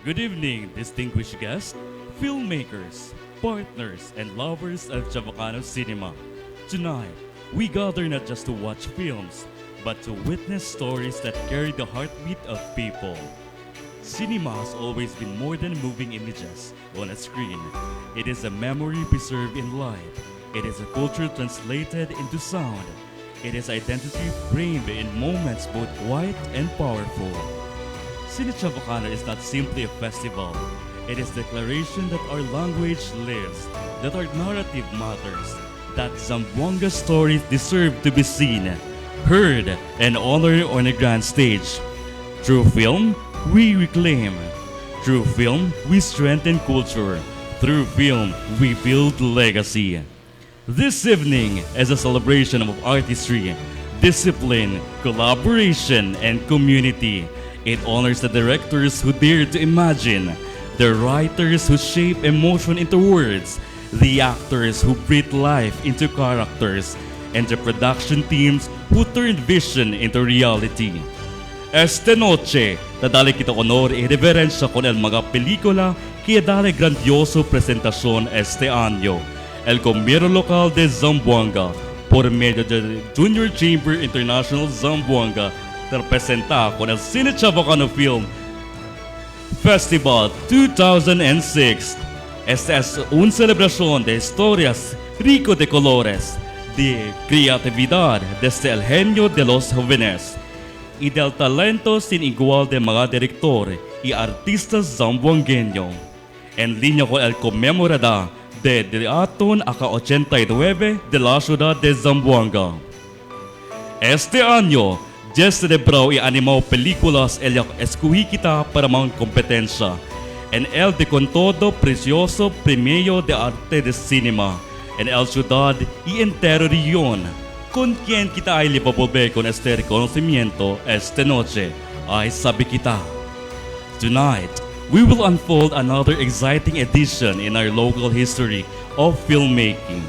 Good evening, distinguished guests, filmmakers, partners, and lovers of Chavacano cinema. Tonight, we gather not just to watch films, but to witness stories that carry the heartbeat of people. Cinema has always been more than moving images on a screen. It is a memory preserved in light. It is a culture translated into sound. It is identity framed in moments both quiet and powerful. CineChavacano is not simply a festival. It is a declaration that our language lives, that our narrative matters, that Zamboanga stories deserve to be seen, heard, and honored on a grand stage. Through film, we reclaim. Through film, we strengthen culture. Through film, we build legacy. This evening is a celebration of artistry, discipline, collaboration, and community. It honors the directors who dare to imagine, the writers who shape emotion into words, the actors who breathe life into characters, and the production teams who turn vision into reality. Esta noche, dadali kita honor y reverencia con el mga pelikula que dale grandioso presentación este año. El gobierno local de Zamboanga, por medio del Junior Chamber International Zamboanga, te presenta con el CineChavacano Film Festival 2006. Esta es una celebración de historias rico de colores, de creatividad desde el genio de los jóvenes y del talento sin igual de mga director y artistas zamboangueño. En línea con el conmemorada de Diatón Aca-89 de la Ciudad de Zamboanga. Este año, ya celebró y animó películas el escogí kita para mga competencia en el de con todo precioso premio de arte de cinema en el ciudad y entero región. Con quien kita ay lipapobe con este reconocimiento esta noche ay sabi kita. Tonight, we will unfold another exciting edition in our local history of filmmaking.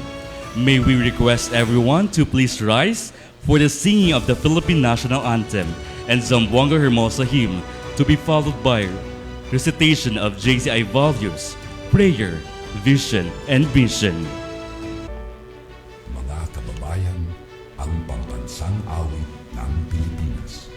May we request everyone to please rise for the singing of the Philippine National Anthem and Zamboanga Hermosa Hymn, to be followed by recitation of JCI values, prayer, vision, and mission. Mga kababayan, ang pambansang awit ng Pilipinas.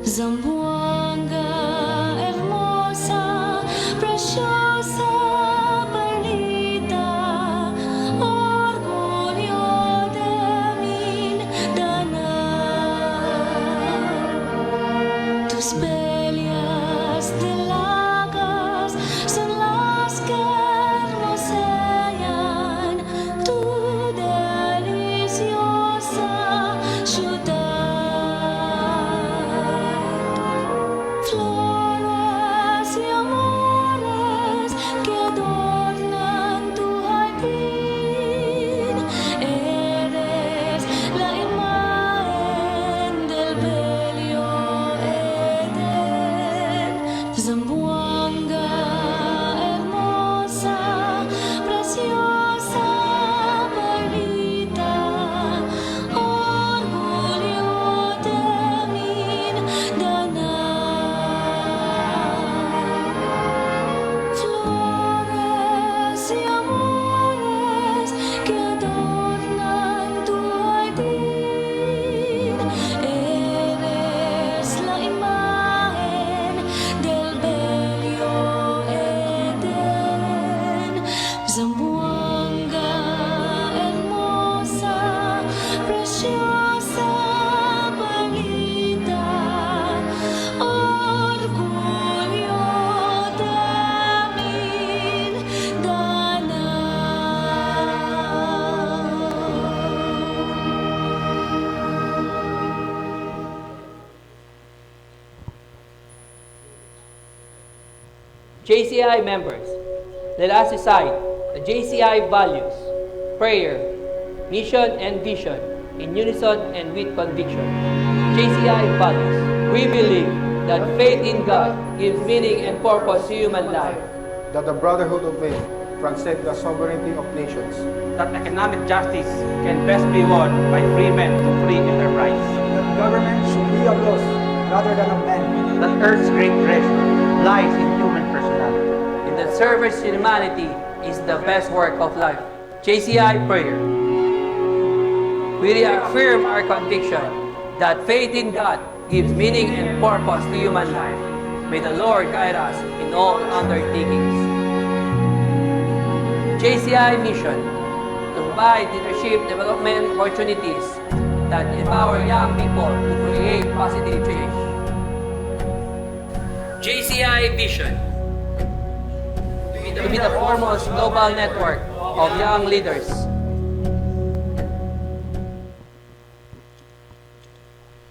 Zamboanga, hermosa, preciosa, perdida, orgullo de Mindanao. Tus peleas de lagas son las que rocean tu deliciosa ciudad. Flores y amores que adornan tu jardín, eres la imagen del bello Edén. Zamboanga, hermosa, preciosa, perdida, orgullo de Mindanao. JCI members, let us recite the JCI values, prayer, mission, and vision in unison and with conviction. JCI values. We believe that faith in God gives meaning and purpose to human life. That the brotherhood of men transcends the sovereignty of nations. That economic justice can best be won by free men to free enterprise. That government should be of laws rather than of men. That Earth's great treasure lies in human personality. And that service to humanity is the best work of life. JCI prayer. We reaffirm our conviction that faith in God gives meaning and purpose to human life. May the Lord guide us in all undertakings. JCI mission. To provide leadership development opportunities that empower young people to create positive change. JCI vision. To be the foremost global network of young leaders.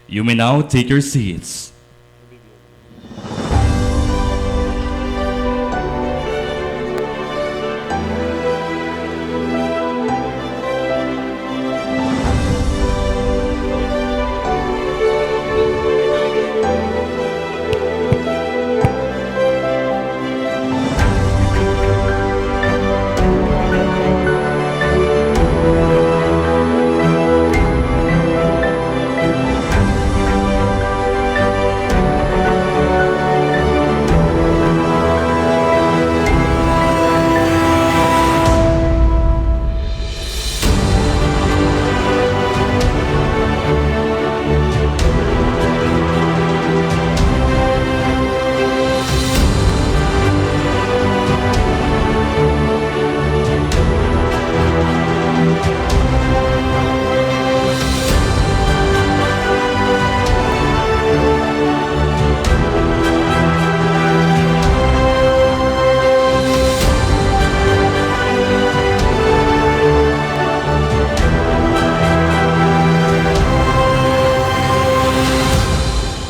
You may now take your seats.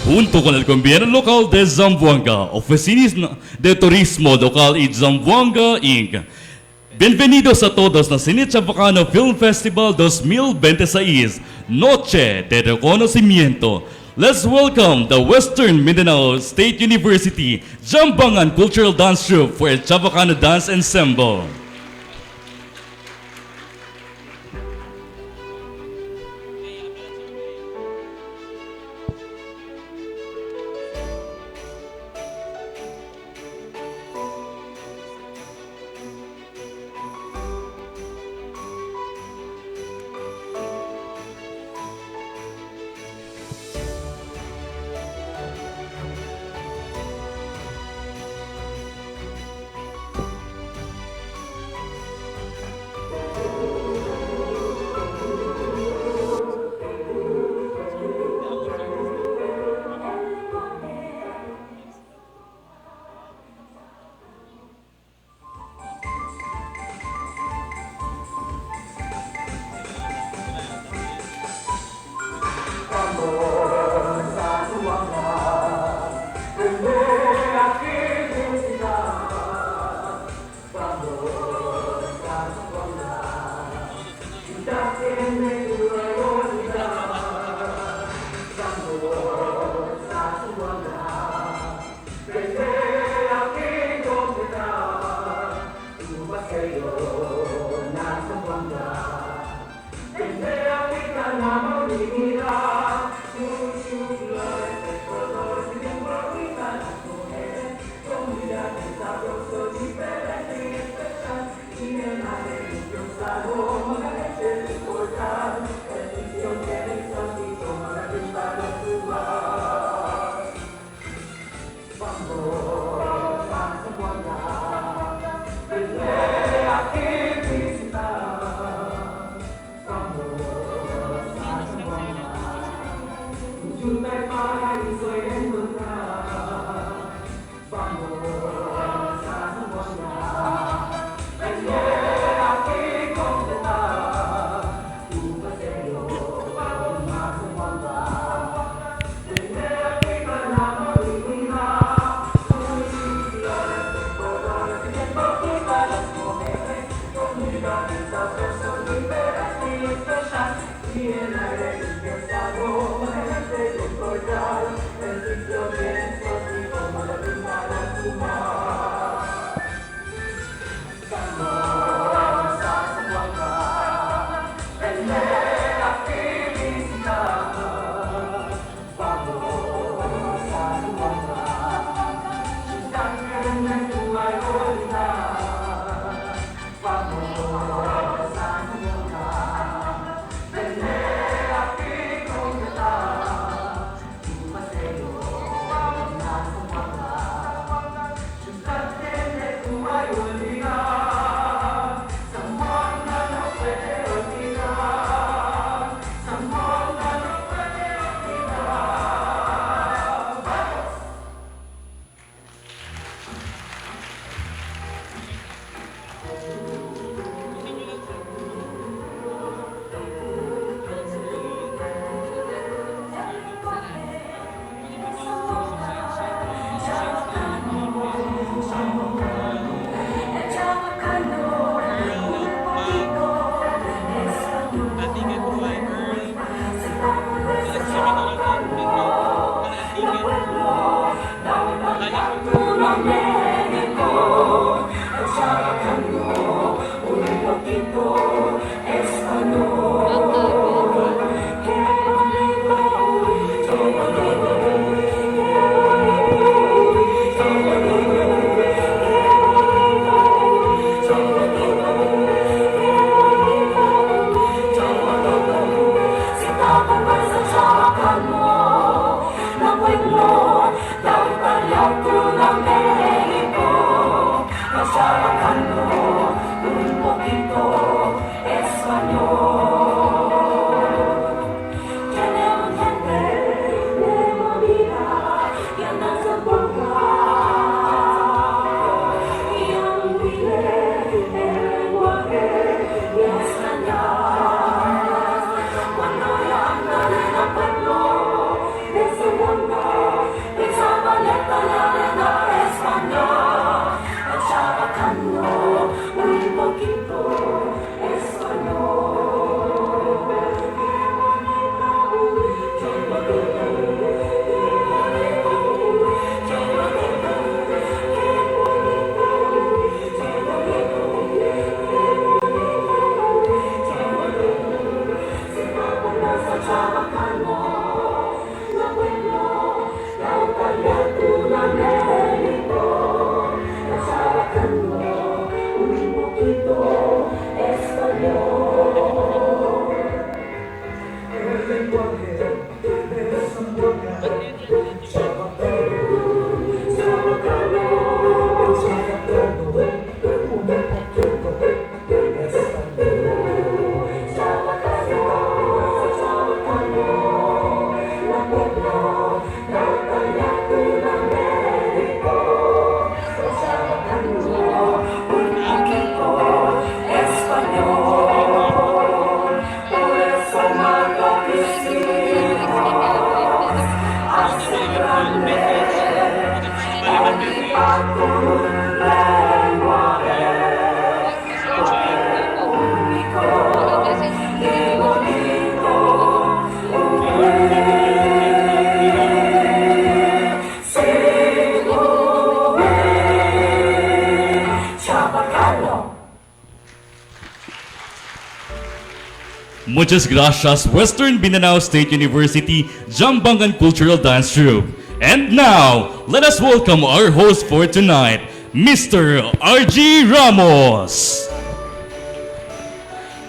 Junto con el gobierno local de Zamboanga, Oficinas de Turismo Local y Zamboanga Inc. Bienvenidos a todos na CineChavacano Film Festival 2026, Noche de Reconocimiento. Let's welcome the Western Mindanao State University Zamboangan Cultural Dance Troupe for El Chavacano Dance Ensemble. Muchas gracias, Western Mindanao State University Zamboanga Cultural Dance Troupe. And now, let us welcome our host for tonight, Mr. R.G. Ramos.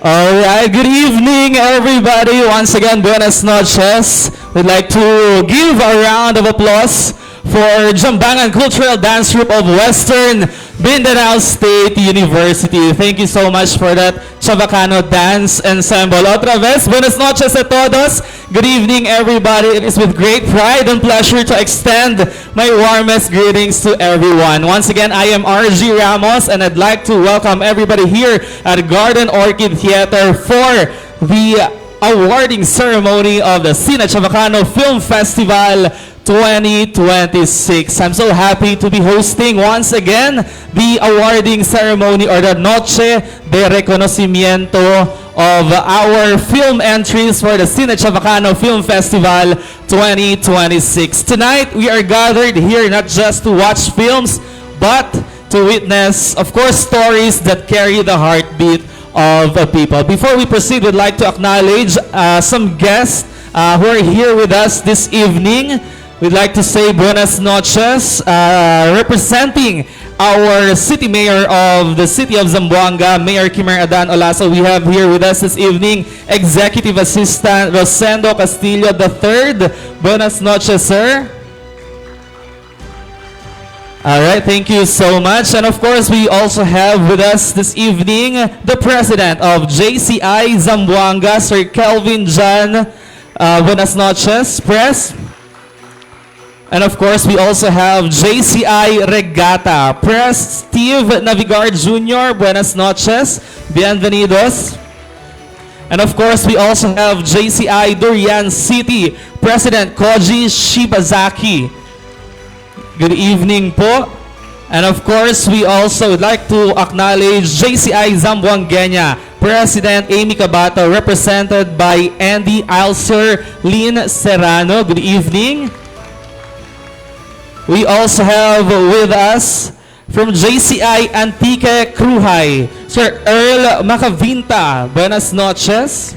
Alright, good evening everybody. Once again, buenas noches. We'd like to give a round of applause for Zamboanga Cultural Dance Group of Western Mindanao State University. Thank you so much for that Chavacano Dance Ensemble. Otra vez, buenas noches a todos. Good evening everybody. It is with great pride and pleasure to extend my warmest greetings to everyone. Once again, I am RG Ramos and I'd like to welcome everybody here at Garden Orchid Theater for the awarding ceremony of the CineChavacano Film Festival 2026. I'm so happy to be hosting once again the awarding ceremony or the Noche de Reconocimiento of our film entries for the CineChavacano Film Festival 2026. Tonight, we are gathered here not just to watch films, but to witness, of course, stories that carry the heartbeat of people. Before we proceed, we'd like to acknowledge some guests who are here with us this evening. we'd like to say buenas noches, representing our City Mayor of the City of Zamboanga, Mayor Kimer Adan Olaso. We have here with us this evening Executive Assistant Rosendo Castillo III. Buenas noches, sir. All right, thank you so much. And of course, we also have with us this evening the President of JCI Zamboanga, Sir Kelvin John. Buenas noches, Press. And of course, we also have JCI Regatta, Press Steve Navigar Jr. Buenas noches, bienvenidos. And of course, we also have JCI Durian City, President Koji Shibazaki. Good evening po. And of course, we also would like to acknowledge JCI Zamboangueño, President Amy Cabato, represented by Andy Alcer, Lynn Serrano. Good evening. We also have with us from JCI Antique Cruhay, Sir Earl Macavinta. Buenas noches.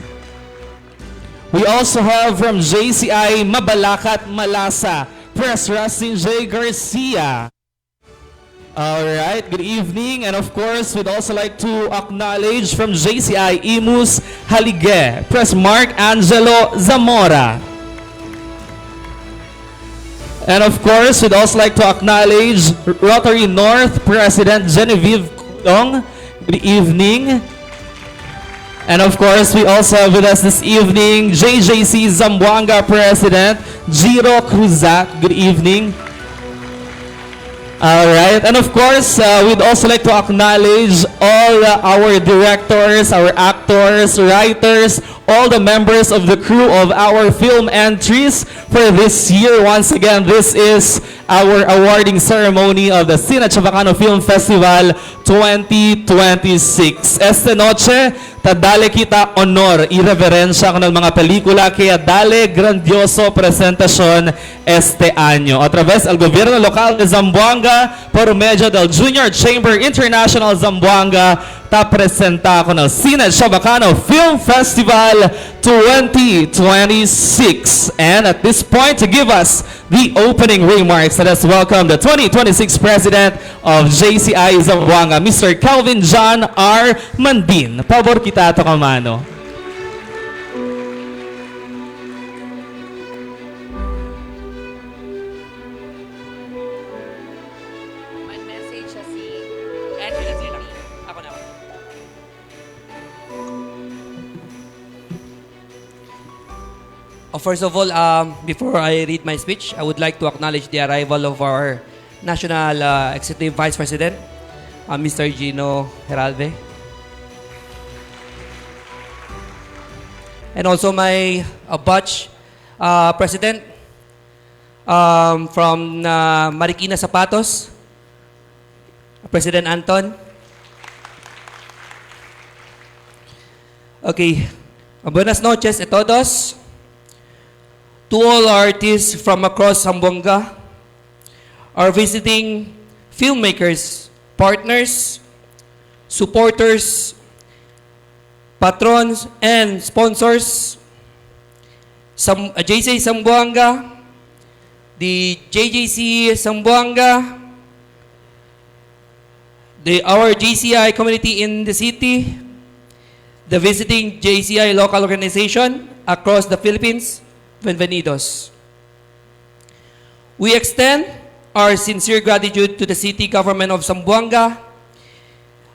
We also have from JCI Mabalacat Malasa, Press Rustin J. Garcia. Alright, good evening. And of course, we'd also like to acknowledge from JCI Imus Halige, Press Mark Angelo Zamora. And of course, we'd also like to acknowledge Rotary North President Genevieve Kulong. Good evening. And of course, we also have with us this evening JJC Zamboanga President Jiro Cruzat. Good evening. All right, and of course, we'd also like to acknowledge all our directors, our actors, writers, all the members of the crew of our film entries for this year. Once again, this is our awarding ceremony of the CineChavacano Film Festival 2026. Esta noche, dale kita honor, irreverencia con mga pelikula, kaya dale grandioso presentasyon este año. A través del gobierno local de Zamboanga, por medio del Junior Chamber International Zamboanga, ta presenta con el CineChavacano Film Festival 2026. And at this point, to give us the opening remarks, let us welcome the 2026 President of JCI Zamboanga, Mr. Kelvin John R. Mandin. Pabor kita to kamano. May message siya si Andrew. Ako na. First of all, before I read my speech, I would like to acknowledge the arrival of our National Executive Vice President, Mr. Gino Heralde. And also my batch President from Marikina Zapatos, President Anton. Okay. Buenas noches a todos. To all artists from across Zamboanga, our visiting filmmakers, partners, supporters, patrons, and sponsors, JCI Zamboanga, the JJC Zamboanga, our JCI community in the city, the visiting JCI local organization across the Philippines, bienvenidos. We extend our sincere gratitude to the City Government of Zamboanga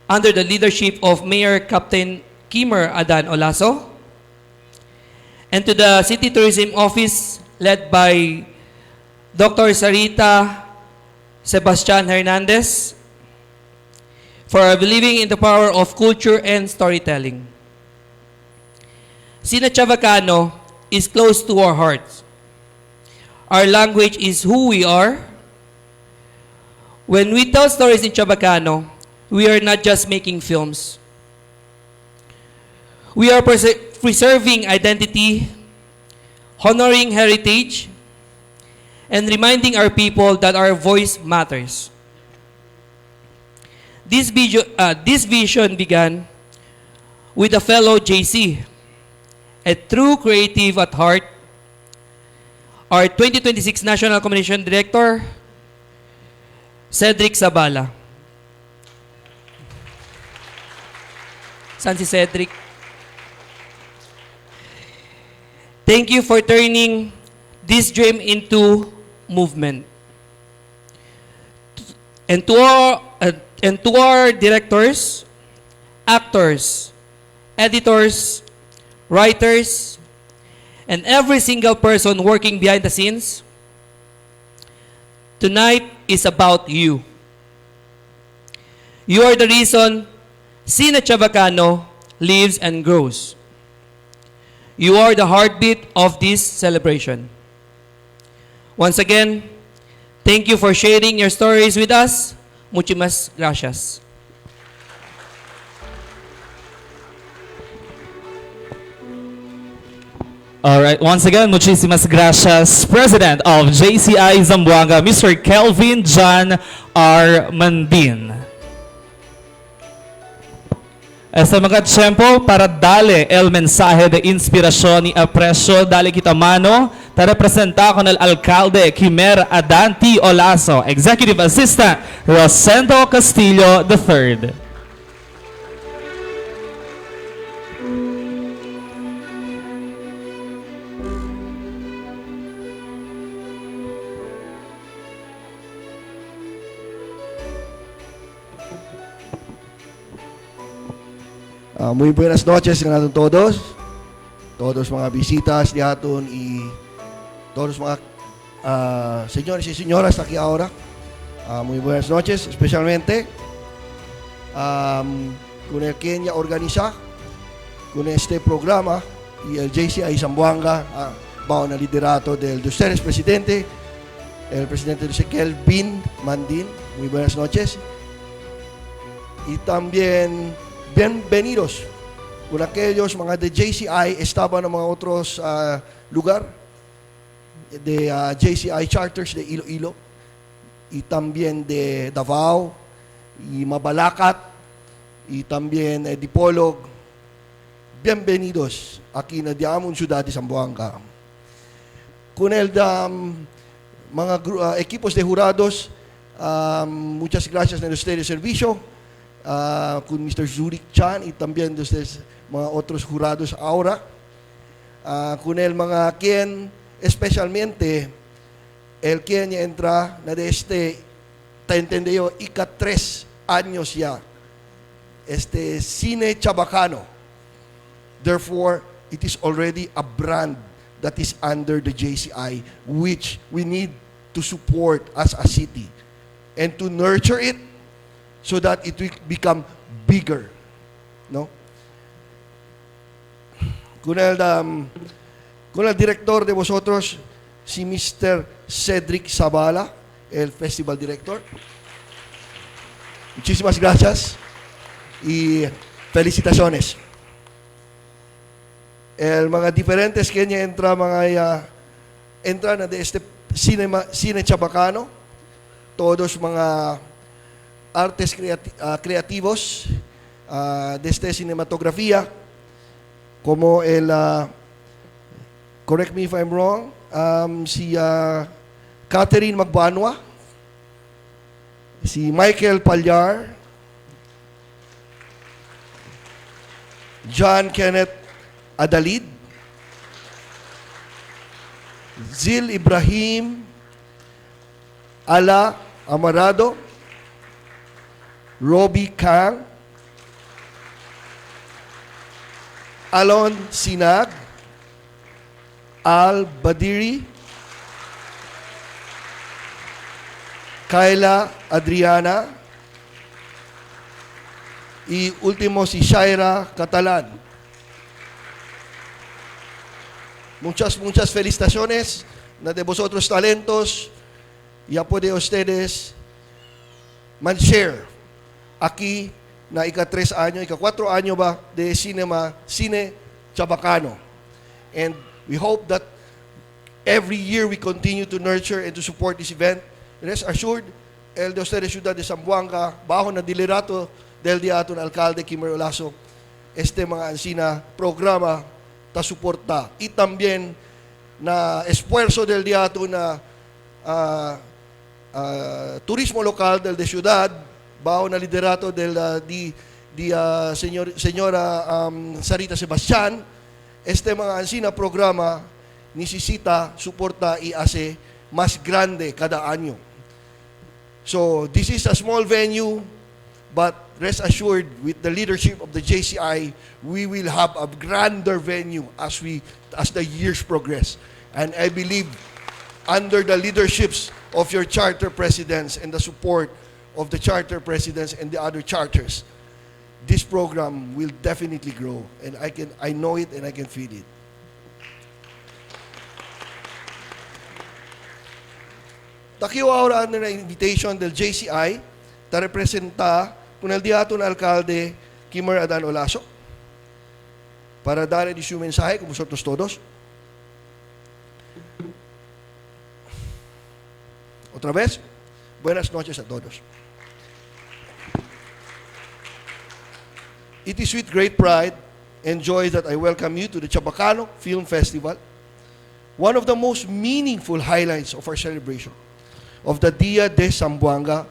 under the leadership of Mayor Captain Kimer Adan Olaso, and to the City Tourism Office led by Dr. Sarita Sebastian Hernandez for believing in the power of culture and storytelling. CineChavacano is close to our hearts. Our language is who we are. When we tell stories in Chavacano, we are not just making films. We are preserving identity, honoring heritage, and reminding our people that our voice matters. This vision began with a fellow JC, a true creative at heart, our 2026 National Communication Director, Cedric Zabala. San si Cedric? Thank you for turning this dream into movement. And to our directors, actors, editors, writers, and every single person working behind the scenes, tonight is about you. You are the reason CineChavacano lives and grows. You are the heartbeat of this celebration. Once again, thank you for sharing your stories with us. Muchísimas gracias. All right, once again, muchísimas gracias, President of JCI Zamboanga, Mr. Kelvin John R. Mandin. Este mga tiyempo para dale el mensaje de inspiración y aprecio, dale kita mano, ta representa con el alcalde Kimer Adanti Olaso, Executive Assistant Rosendo Castillo III. Muy buenas noches a todos mga visitas diaton y todos mga señores y señoras aquí ahora. Muy buenas noches, especialmente con el que organiza con este programa y el JCI Zamboanga bajo el liderato de ustedes, presidente, el presidente José Kelvin Mandin. Muy buenas noches. Y también bienvenidos por aquellos mga de JCI estaban en mga otros lugar de JCI charters de Iloilo y también de Davao y Mabalacat y también Dipolog. Bienvenidos aquí na diamond Ciudad de Zamboanga. Con el mga equipos de jurados, muchas gracias a ustedes servicio. Con Mr. Zurich Chan y también de ustedes mga otros jurados ahora, con el mga quien, especialmente el quien entra na de entendido, ika-3 años ya, CineChavacano. Therefore, it is already a brand that is under the JCI, which we need to support as a city and to nurture it so that it will become bigger, no? Con el director de vosotros, si Mr. Cedric Zabala, el festival director. Muchísimas gracias y felicitaciones. El mga diferentes que entra na de CineChavacano, todos mga artes creativos desde cinematografía, como el, correct me if I'm wrong, si Catherine Magbanwa, si Michael Palyar, John Kenneth Adalid, Zil Ibrahim, Ala Amarado, Robbie Kang, Alon Sinag, Al Badiri, Kayla Adriana, y último si Shaira Catalan. Muchas felicitaciones de vosotros talentos. Ya puede ustedes man-share aquí na ika-3 anyo, ika-4 anyo ba de CineChavacano. And we hope that every year we continue to nurture and to support this event. Rest assured, el de ustedes Ciudad de Zamboanga, bajo na dilerato del diato na alcalde Kimer Olaso, mga ansina programa ta suporta. Y también na esfuerzo del diato na turismo local del de ciudad, bao na liderato del señora Sarita Sebastian, este mga ansina programa necesita suporta y hace más grande cada año. So, this is a small venue, but rest assured, with the leadership of the JCI, we will have a grander venue as the years progress. And I believe, under the leaderships of your charter presidents and the support of the charter presidents and the other charters, this program will definitely grow. And I know it and I can feel it. Takiwa ahora na invitation del JCI ta representa con el diato na alcalde Kimmer Adan Olaso para darle su mensaje con vosotros todos. Otra vez, buenas noches a todos. It is with great pride and joy that I welcome you to the CineChavacano Film Festival, one of the most meaningful highlights of our celebration of the Dia de Zamboanga,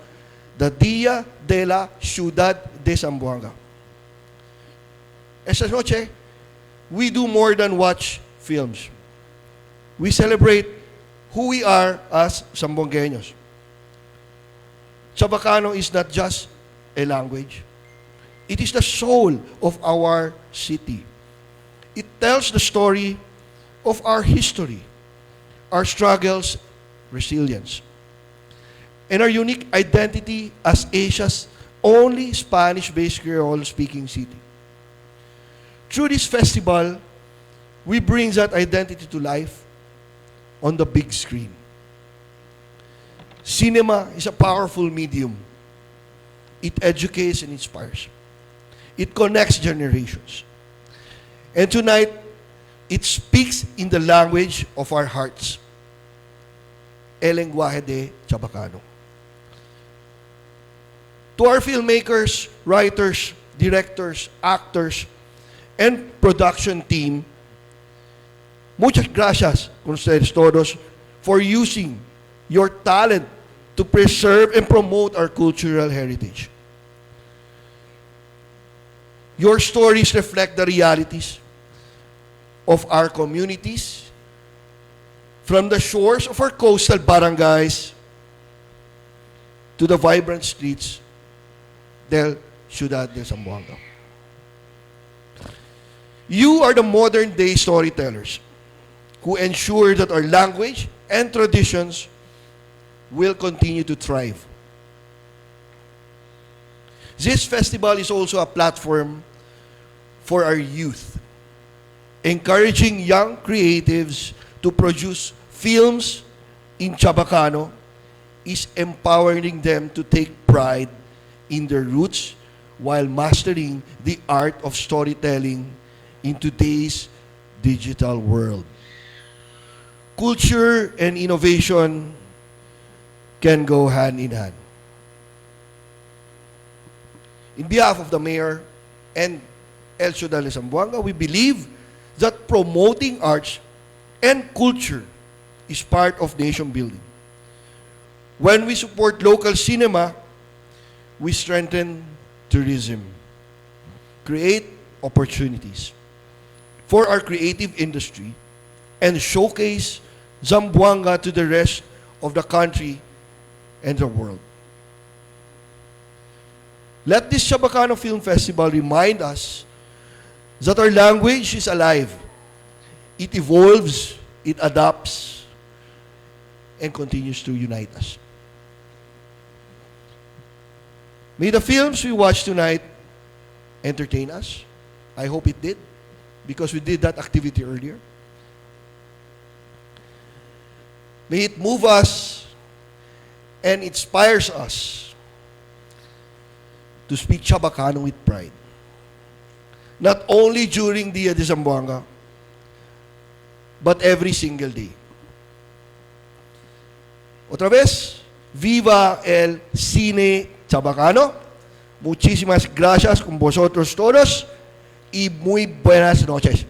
the Dia de la Ciudad de Zamboanga. Esta noche, we do more than watch films. We celebrate who we are as Zamboangueños. Chavacano is not just a language. It is the soul of our city. It tells the story of our history, our struggles, resilience, and our unique identity as Asia's only Spanish-based Creole-speaking city. Through this festival, we bring that identity to life on the big screen. Cinema is a powerful medium. It educates and inspires. It connects generations. And tonight, it speaks in the language of our hearts. El lenguaje de Chavacano. To our filmmakers, writers, directors, actors, and production team, muchas gracias con ustedes todos for using your talent to preserve and promote our cultural heritage. Your stories reflect the realities of our communities, from the shores of our coastal barangays to the vibrant streets del Ciudad de Zamboanga. You are the modern-day storytellers who ensure that our language and traditions will continue to thrive. This festival is also a platform for our youth, encouraging young creatives to produce films in Chavacano is empowering them to take pride in their roots while mastering the art of storytelling in today's digital world. Culture and innovation can go hand in hand. In behalf of the Mayor and El Ciudad de Zamboanga, we believe that promoting arts and culture is part of nation building. When we support local cinema, we strengthen tourism, create opportunities for our creative industry, and showcase Zamboanga to the rest of the country and the world. Let this CineChavacano Film Festival remind us that our language is alive. It evolves, it adapts, and continues to unite us. May the films we watch tonight entertain us. I hope it did, because we did that activity earlier. May it move us and inspires us to speak Chavacano with pride. Not only during Dia de Zamboanga, but every single day. Otra vez, viva el CineChavacano. Muchísimas gracias con vosotros todos y muy buenas noches.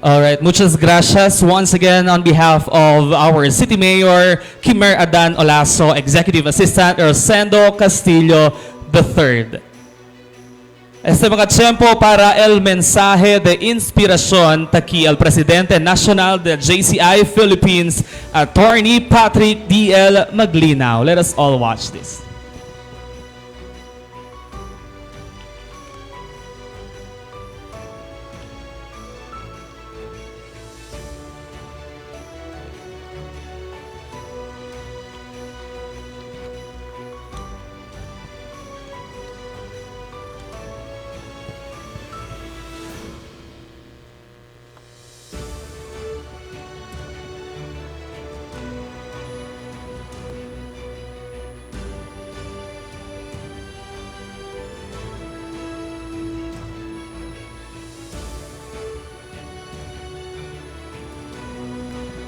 All right, muchas gracias once again on behalf of our City Mayor, Kimer Adan Olaso, Executive Assistant Rosendo Castillo III. Este mga tiyempo para el mensaje de inspiración taki al Presidente Nacional de JCI Philippines, Attorney Patrick D.L. Maglinaw. Let us all watch this.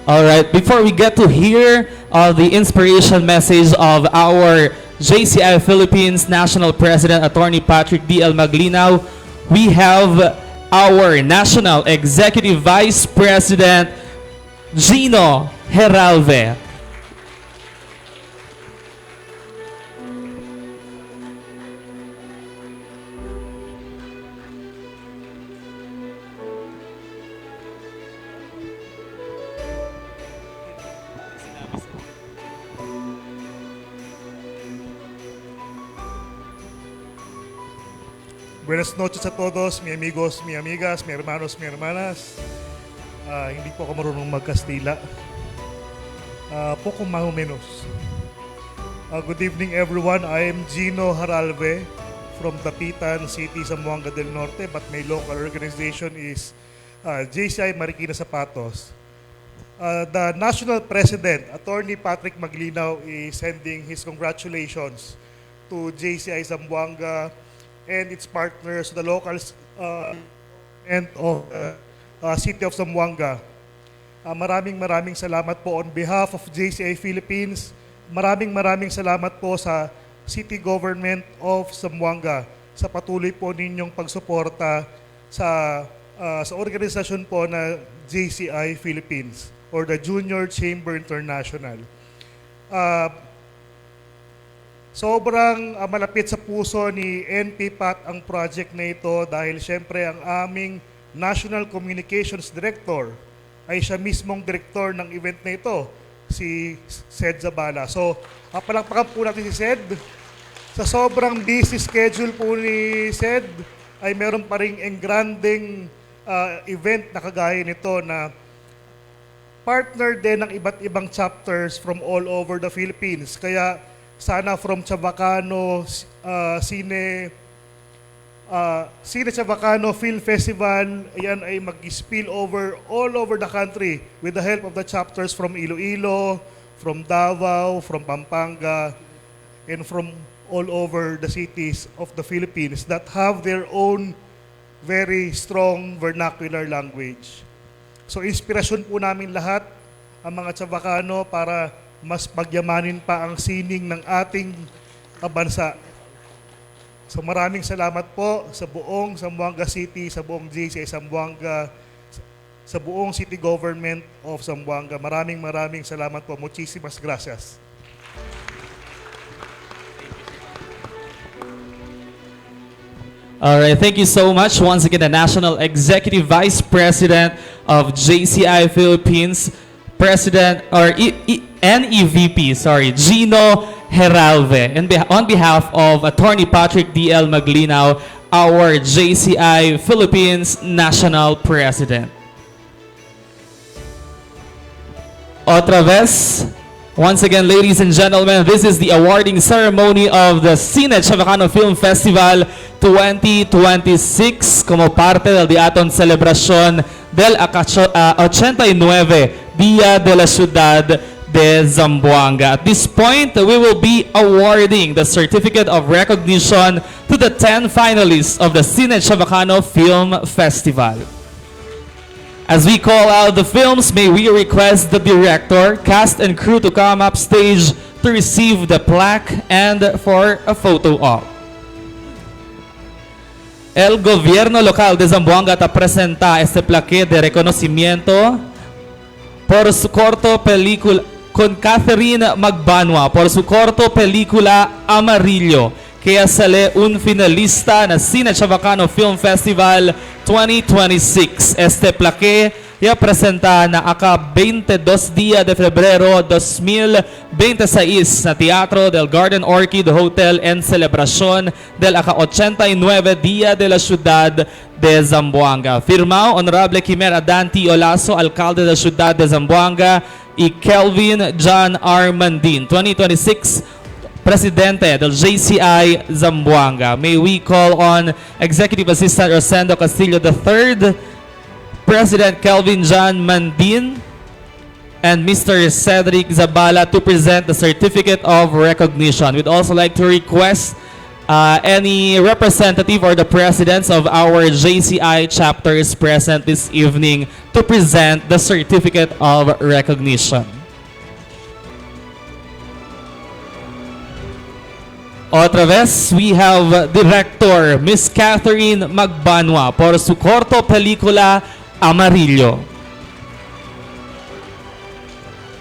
All right, before we get to hear the inspiration message of our JCI Philippines National President, Attorney Patrick D.L. Maglinaw, we have our National Executive Vice President, Gino Heralve. Buenas noches a todos, mi amigos, mi amigas, mi hermanos, mi hermanas. Hindi po ako marunong magkastila. Poco más o menos. Good evening everyone. I am Gino Haralve from Dapitan City, Zamboanga del Norte, but my local organization is JCI Marikina Zapatos. The National President, Attorney Patrick Maglinaw, is sending his congratulations to JCI Zamboanga and its partners, the locals and of City of Zamboanga. Maraming salamat po on behalf of JCI Philippines. Maraming salamat po sa City Government of Zamboanga sa patuloy po ninyong pagsuporta sa organisasyon po na JCI Philippines or the Junior Chamber International. Sobrang malapit sa puso ni NP Pat ang project na ito dahil syempre ang aming National Communications Director ay siya mismong director ng event na ito, si Sed Zabala. So, palakpakan po natin si Sed. Sa sobrang busy schedule po ni Sed, ay meron pa ring engranding event na kagaya nito na partner din ng iba't ibang chapters from all over the Philippines. Kaya sana from CineChavacano CineChavacano Film Festival, ayan ay mag-spill over all over the country with the help of the chapters from Iloilo, from Davao, from Pampanga, and from all over the cities of the Philippines that have their own very strong vernacular language. So inspirasyon po namin lahat, ang mga Chavacano, para mas pagyamanin pa ang sining ng ating bansa. So maraming salamat po sa buong Zamboanga City, sa buong JCI Zamboanga, sa buong City Government of Zamboanga. Maraming salamat po. Muchísimas gracias. All right, thank you so much. Once again, the National Executive Vice President of JCI Philippines, President or NEVP, Gino Heralve. And on behalf of Attorney Patrick D.L. Maglinaw, our JCI Philippines National President. Otra vez, once again, ladies and gentlemen, this is the awarding ceremony of the CineChavacano Film Festival 2026 como parte del diaton celebración del Aca-89 Dia de la Ciudad de Zamboanga. At this point, we will be awarding the Certificate of Recognition to the 10 finalists of the CineChavacano Film Festival. As we call out the films, may we request the director, cast, and crew to come up stage to receive the plaque and for a photo op. El gobierno local de Zamboanga te presenta este plaque de reconocimiento por su corto película con Catherine Magbanwa por su corto película Amarillo, que sale un finalista na CineChavacano Film Festival 2026. Este plaque ya presenta na Aca-89 Dia de Febrero 2026 na Teatro del Garden Orchid Hotel en celebración del Aca-89 Dia de la Ciudad de Zamboanga. Firmado Honorable Quimera Danti Olaso, Alcalde de la Ciudad de Zamboanga, y Kelvin John R. Mandin, 2026 Presidente del JCI Zamboanga. May we call on Executive Assistant Rosendo Castillo III, President Kelvin John Mandin, and Mr. Cedric Zabala to present the Certificate of Recognition. We'd also like to request any representative or the presidents of our JCI chapters present this evening to present the Certificate of Recognition. Otra vez, we have Director Miss Catherine Magbanwa por su corto película Amarillo.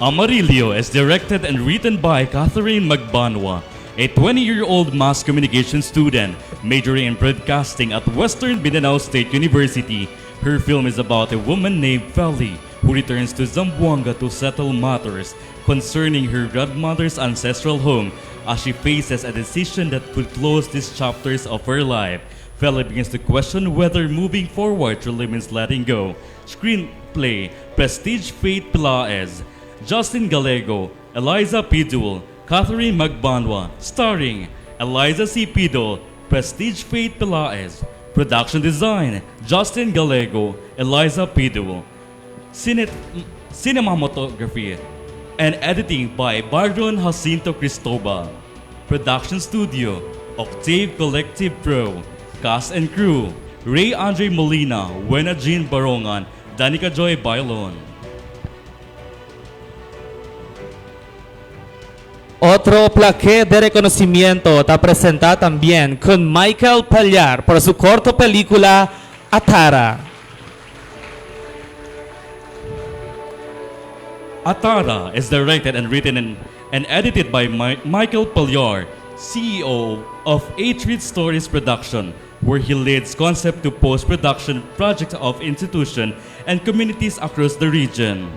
Amarillo is directed and written by Catherine Magbanwa, a 20-year-old mass communication student majoring in broadcasting at Western Mindanao State University. Her film is about a woman named Feli who returns to Zamboanga to settle matters concerning her grandmother's ancestral home as she faces a decision that could close these chapters of her life. Feli begins to question whether moving forward truly means letting go. Screenplay, Prestige Faith Pilaez, Justin Gallego, Eliza Pidul, Catherine Magbanwa, starring Eliza C. Pidul, Prestige Faith Pilaez. Production design, Justin Gallego, Eliza Pidul. Cinematography and editing by Bardon Jacinto Cristobal. Production studio, Octave Collective Pro. Cast and crew, Ray Andre Molina, Wena Jean Barongan, Danica Joy Bailon. Otro plaque de reconocimiento está presentado también con Michael Pallar por su corto película Atara. Atara is directed and written and edited by Michael Pallar, CEO of A-Treat Stories Production, where he leads concept to post-production projects of institutions and communities across the region.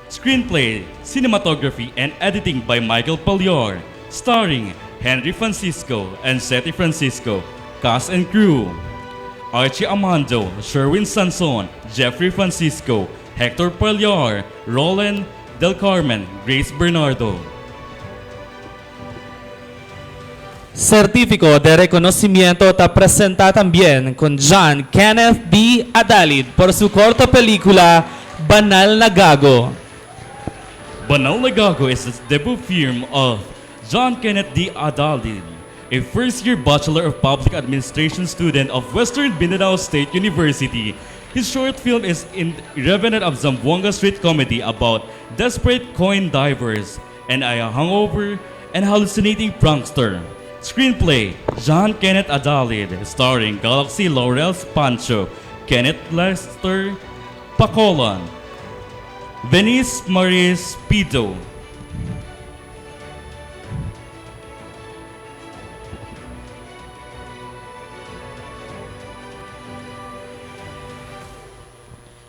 Screenplay, cinematography, and editing by Michael Pallar, starring Henry Francisco and Seti Francisco. Cast and crew, Archie Amando, Sherwin Sanson, Jeffrey Francisco, Hector Pallar, Roland Del Carmen, Grace Bernardo. Certificado de reconocimiento está presentado también con John Kenneth D. Adalid por su corta película Banal na Gago. Banal na Gago is the debut film of John Kenneth D. Adalid, a first-year Bachelor of Public Administration student of Western Mindanao State University. His short film is in Revenant of Zamboanga street comedy about desperate coin divers and a hungover and hallucinating prankster. Screenplay, John Kenneth Adalid, starring Galaxy Laurels Pancho, Kenneth Lester Pacolan, Venice Maris Pito.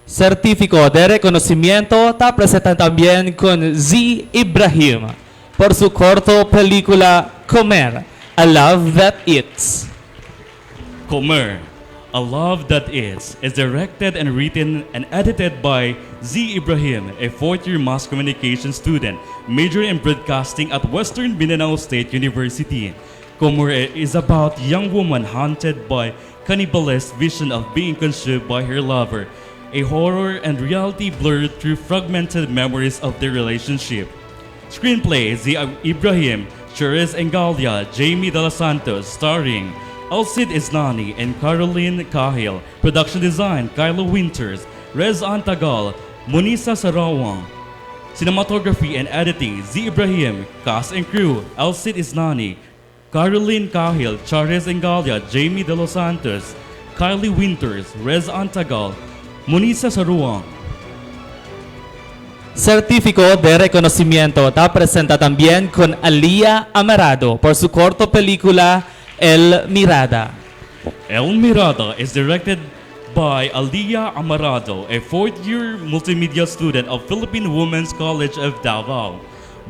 Certificado de reconocimiento está presentado también con Z. Ibrahim por su corto película Comer, A Love That Eats. Comer, A Love That is directed and written and edited by Z. Ibrahim, a fourth-year mass communication student majoring in broadcasting at Western Mindanao State University. Comer is about a young woman haunted by cannibalist vision of being consumed by her lover, a horror and reality blurred through fragmented memories of their relationship. Screenplay, Z. Ibrahim, Cheres Engalia, Jamie De Los Santos, starring Alcid Isnani and Caroline Cahill. Production design, Kylo Winters, Rez Antagal, Munisa Sarawang. Cinematography and editing, Z. Ibrahim. Cast and crew, Alcid Isnani, Caroline Cahill, Chares Engalia, Jamie De Los Santos, Kylie Winters, Rez Antagal, Monisa Saruang. Certificado de reconocimiento está presenta también con Alia Amarado por su corto película El Mirada. El Mirada is directed by Alia Amarado, a fourth-year multimedia student of Philippine Women's College of Davao.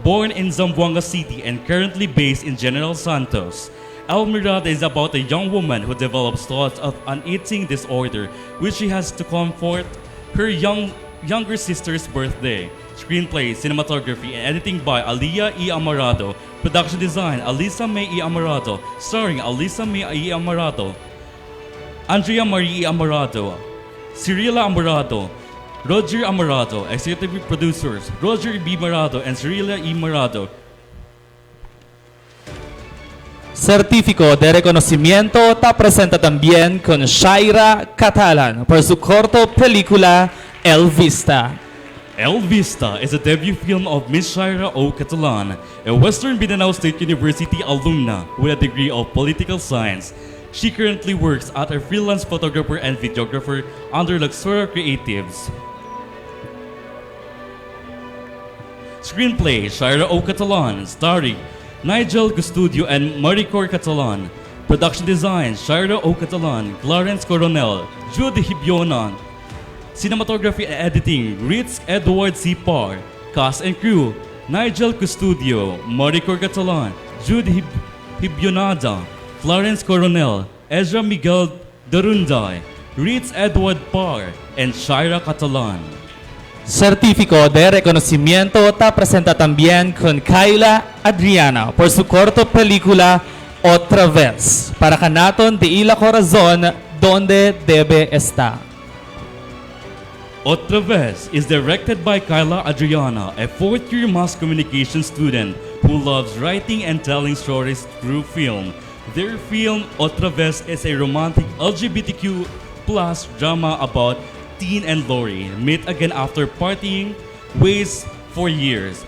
Born in Zamboanga City and currently based in General Santos, El Mirada is about a young woman who develops thoughts of an eating disorder, which she has to comfort her younger sister's birthday. Screenplay, cinematography, and editing by Alia E. Amarado. Production design, Alisa May E. Amarado. Starring Alisa May E. Amarado, Andrea Marie E. Amarado, Cirilla Amarado, Roger Amarado. Executive producers, Roger B. Amarado and Cirilla E. Amarado. Certificado de reconocimiento está presenta también con Shaira Catalan por su corto película El Vista. El Vista is a debut film of Miss Shaira O. Catalan, a Western Mindanao State University alumna with a degree of political science. She currently works as a freelance photographer and videographer under Luxura Creatives. Screenplay, Shaira O. Catalan, starring Nigel Custodio and Maricor Catalan. Production design, Shaira O. Catalan, Clarence Coronel, Jude Hibionan. Cinematography and editing, Ritz Edward C. Parr. Cast and crew, Nigel Custodio, Maricor Catalan, Jude Hibionada, Clarence Coronel, Ezra Miguel Darunday, Ritz Edward Parr, and Shaira Catalan. Certificado de reconocimiento está presenta también con Kayla Adriana por su corto película Otra Vez, para Canaton de Ila Corazon, donde debe estar. Otra Vez is directed by Kyla Adriana, a fourth-year mass communication student who loves writing and telling stories through film. Their film, Otra Vez, is a romantic LGBTQ plus drama about Teen and Lori meet again after partying ways for years.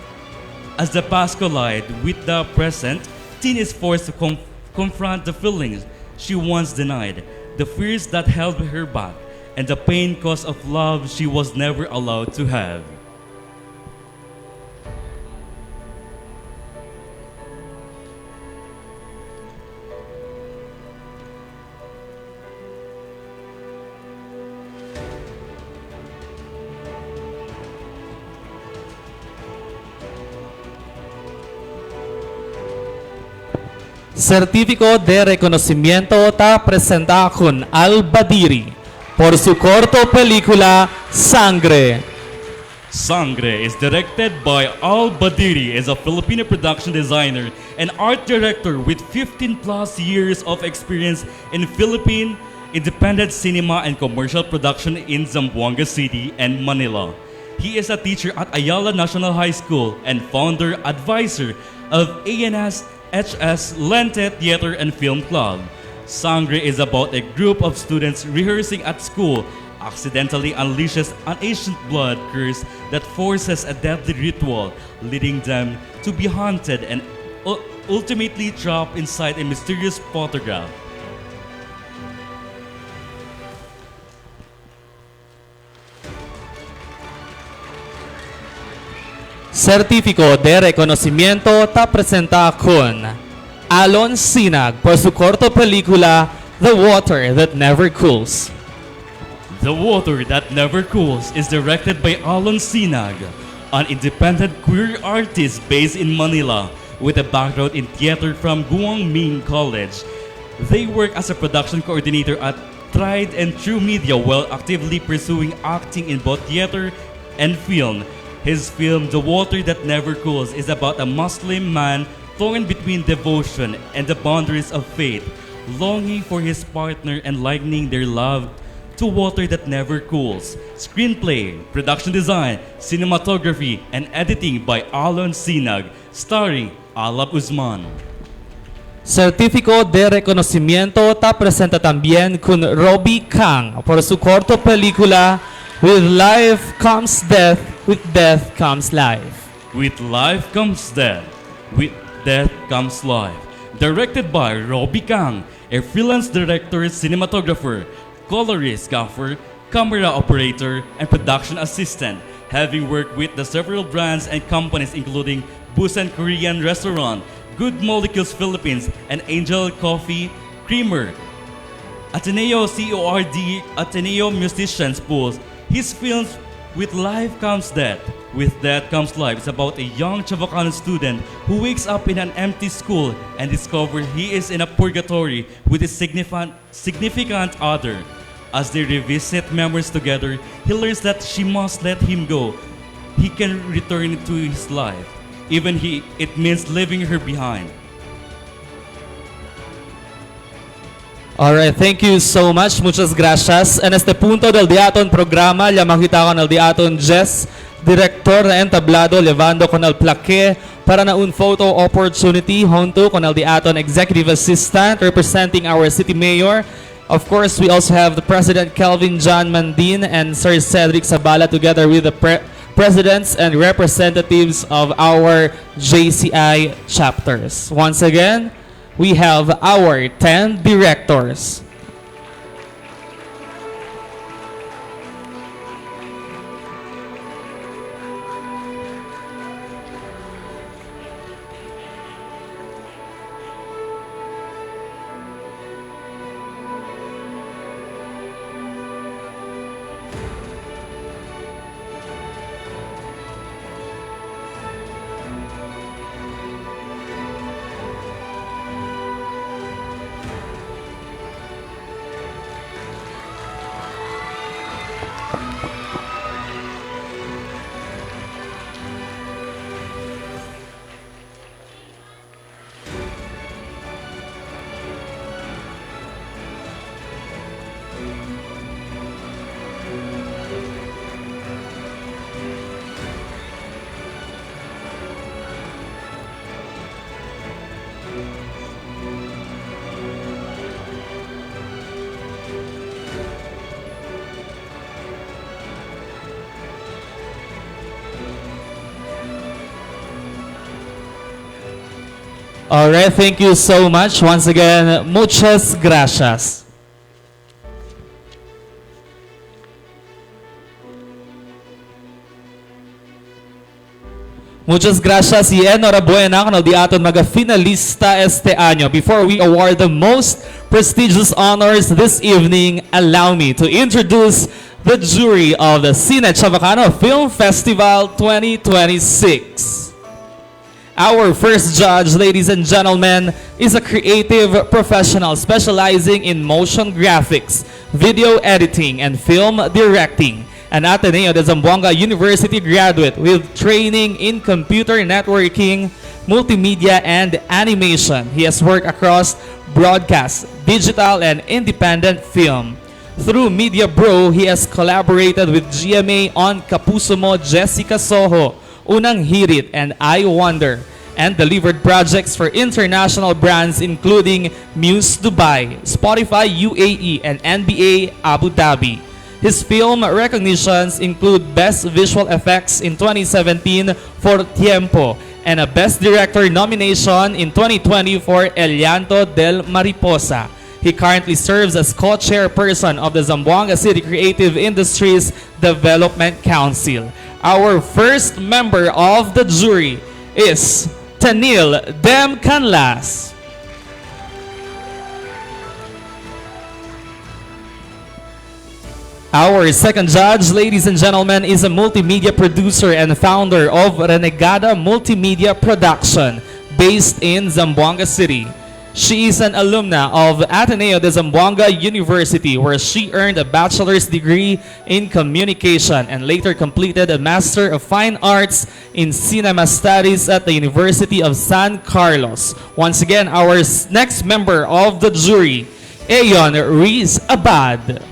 As the past collide with the present, Teen is forced to confront the feelings she once denied, the fears that held her back, and the pain cause of love she was never allowed to have. Certificado de reconocimiento está presentado con Al Badiri por su corto película Sangre. Sangre is directed by Al Badiri, is a Filipino production designer and art director with 15 plus years of experience in Philippine independent cinema and commercial production in Zamboanga City and Manila. He is a teacher at Ayala National High School and founder advisor of ANS HS Lente Theater and Film Club. Sangre is about a group of students rehearsing at school accidentally unleashes an ancient blood curse that forces a deadly ritual, leading them to be haunted and ultimately trapped inside a mysterious photograph. Certificado de reconocimiento está presentado con Alon Sinag por su corto película The Water That Never Cools. The Water That Never Cools is directed by Alon Sinag, an independent queer artist based in Manila with a background in theater from Guang Ming College. They work as a production coordinator at Tried and True Media while actively pursuing acting in both theater and film. His film, The Water That Never Cools, is about a Muslim man torn between devotion and the boundaries of faith, longing for his partner and likening their love to water that never cools. Screenplay, production design, cinematography, and editing by Alon Sinag, starring Alab Usman. Certificado de reconocimiento está presente también con Robbie Kang por su corto película With Life Comes Death, With Death Comes Life. With life comes death, with death comes life. Directed by Robbie Kang, a freelance director, cinematographer, colorist, gaffer, camera operator, and production assistant, having worked with the several brands and companies including Busan Korean Restaurant, Good Molecules Philippines, and Angel Coffee Creamer. Ateneo CORD, Ateneo Musicians Pools. His films With Life Comes Death, With Death Comes Life is about a young Chavacano student who wakes up in an empty school and discovers he is in a purgatory with his significant other. As they revisit memories together, he learns that she must let him go. He can return to his life, even it means leaving her behind. Alright, thank you so much. Muchas gracias. En este punto del diaton programa, llamamos kita con el diaton Jess, director na entablado, levando con el plaque para na un photo opportunity, junto con el diaton executive assistant representing our city mayor. Of course, we also have the President Kelvin John Mandin and Sir Cedric Sabala together with the presidents and representatives of our JCI chapters. Once again, we have our 10 directors. Alright, thank you so much. Once again, muchas gracias. Muchas gracias y enhorabuena con el diaton mga finalista este año. Before we award the most prestigious honors this evening, allow me to introduce the jury of the CineChavacano Film Festival 2026. Our first judge, ladies and gentlemen, is a creative professional specializing in motion graphics, video editing, and film directing. An Ateneo de Zamboanga University graduate with training in computer networking, multimedia, and animation. He has worked across broadcast, digital, and independent film. Through Media Bro, he has collaborated with GMA on Kapuso Mo, Jessica Soho, Unang Hirit, and I Wonder, and delivered projects for international brands including Muse Dubai, Spotify UAE, and NBA Abu Dhabi. His film recognitions include Best Visual Effects in 2017 for Tiempo and a Best Director nomination in 2020 for El Llanto del Mariposa. He currently serves as co-chairperson of the Zamboanga City Creative Industries Development Council. Our first member of the jury is Tanil Dem Canlas. Our second judge, ladies and gentlemen, is a multimedia producer and founder of Renegada Multimedia Production, based in Zamboanga City. She is an alumna of Ateneo de Zamboanga University, where she earned a bachelor's degree in communication and later completed a Master of Fine Arts in Cinema Studies at the University of San Carlos. Once again, our next member of the jury, Ayon Riz Abad.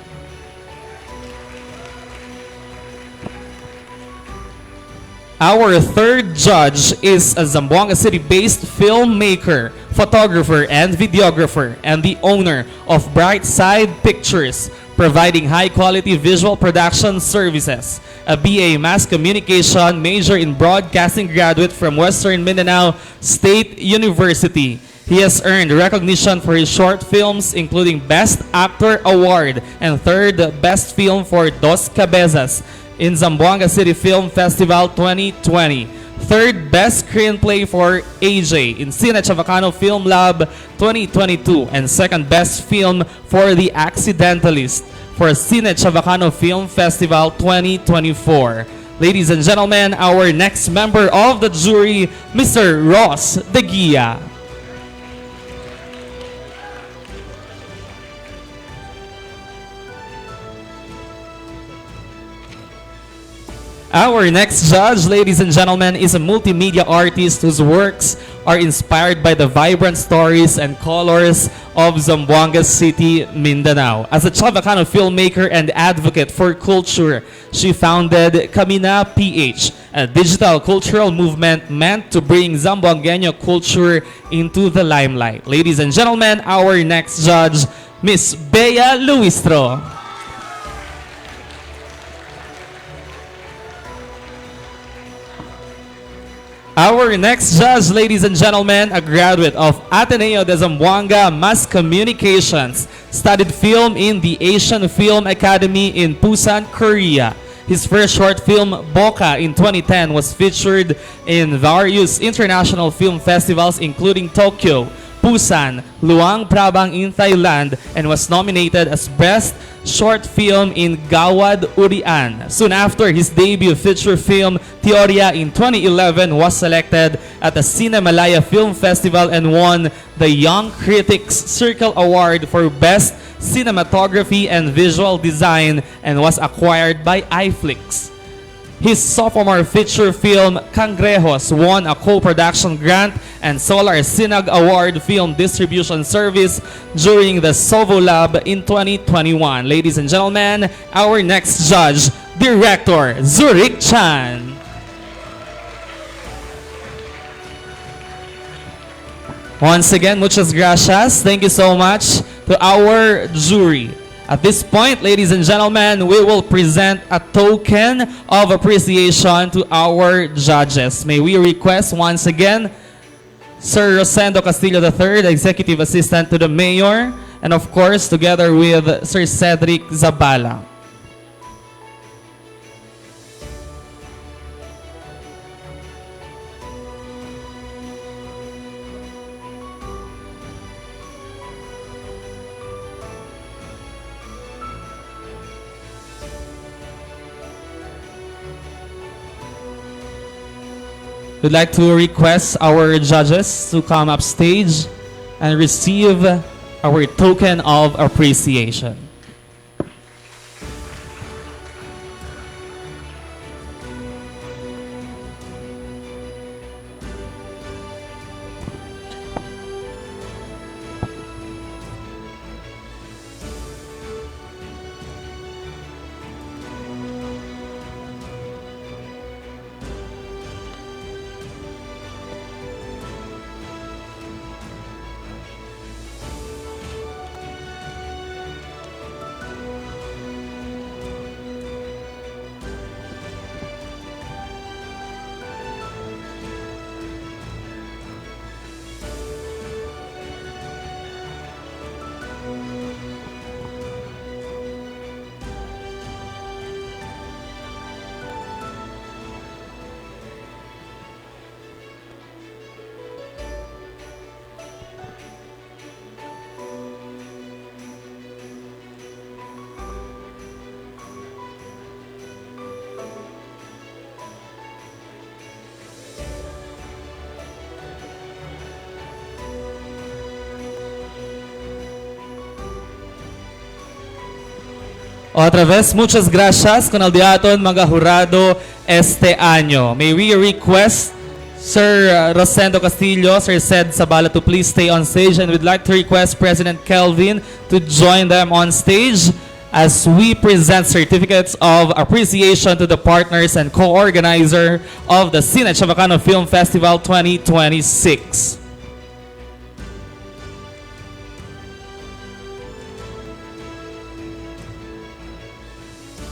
Our third judge is a Zamboanga City-based filmmaker, photographer, and videographer, and the owner of Bright Side Pictures, providing high-quality visual production services. A BA Mass Communication major in broadcasting graduate from Western Mindanao State University. He has earned recognition for his short films, including Best Actor Award and third Best Film for Dos Cabezas in Zamboanga City Film Festival 2020. Third Best Screenplay for AJ in CineChavacano Film Lab 2022. And second Best Film for The Accidentalist for CineChavacano Film Festival 2024. Ladies and gentlemen, our next member of the jury, Mr. Ross De Guia. Our next judge, ladies and gentlemen, is a multimedia artist whose works are inspired by the vibrant stories and colors of Zamboanga City, Mindanao. As a Chavacano filmmaker and advocate for culture, she founded Camina PH, a digital cultural movement meant to bring Zamboangueño culture into the limelight. Ladies and gentlemen, our next judge, Miss Bea Luistro. Our next judge, ladies and gentlemen, a graduate of Ateneo de Zamboanga Mass Communications, studied film in the Asian Film Academy in Busan, Korea. His first short film, Boca, in 2010 was featured in various international film festivals including Tokyo, Busan, Luang Prabang in Thailand, and was nominated as Best Short Film in Gawad Urian. Soon after, his debut feature film, Teoria, in 2011 was selected at the Cinemalaya Film Festival and won the Young Critics Circle Award for Best Cinematography and Visual Design and was acquired by iFlix. His sophomore feature film, Cangrejos, won a co-production grant and Solar Sinag Award Film Distribution Service during the Sovo Lab in 2021. Ladies and gentlemen, our next judge, Director Zurich Chan. Once again, muchas gracias. Thank you so much to our jury. At this point, ladies and gentlemen, we will present a token of appreciation to our judges. May we request once again Sir Rosendo Castillo III, Executive Assistant to the Mayor, and of course, together with Sir Cedric Zabala. We'd like to request our judges to come up stage and receive our token of appreciation. Otra vez, muchas gracias con el diaton mga jurado este año. May we request Sir Rosendo Castillo, Sir Ced Zabala to please stay on stage, and we'd like to request President Kelvin to join them on stage as we present certificates of appreciation to the partners and co-organizer of the CineChavacano Film Festival 2026.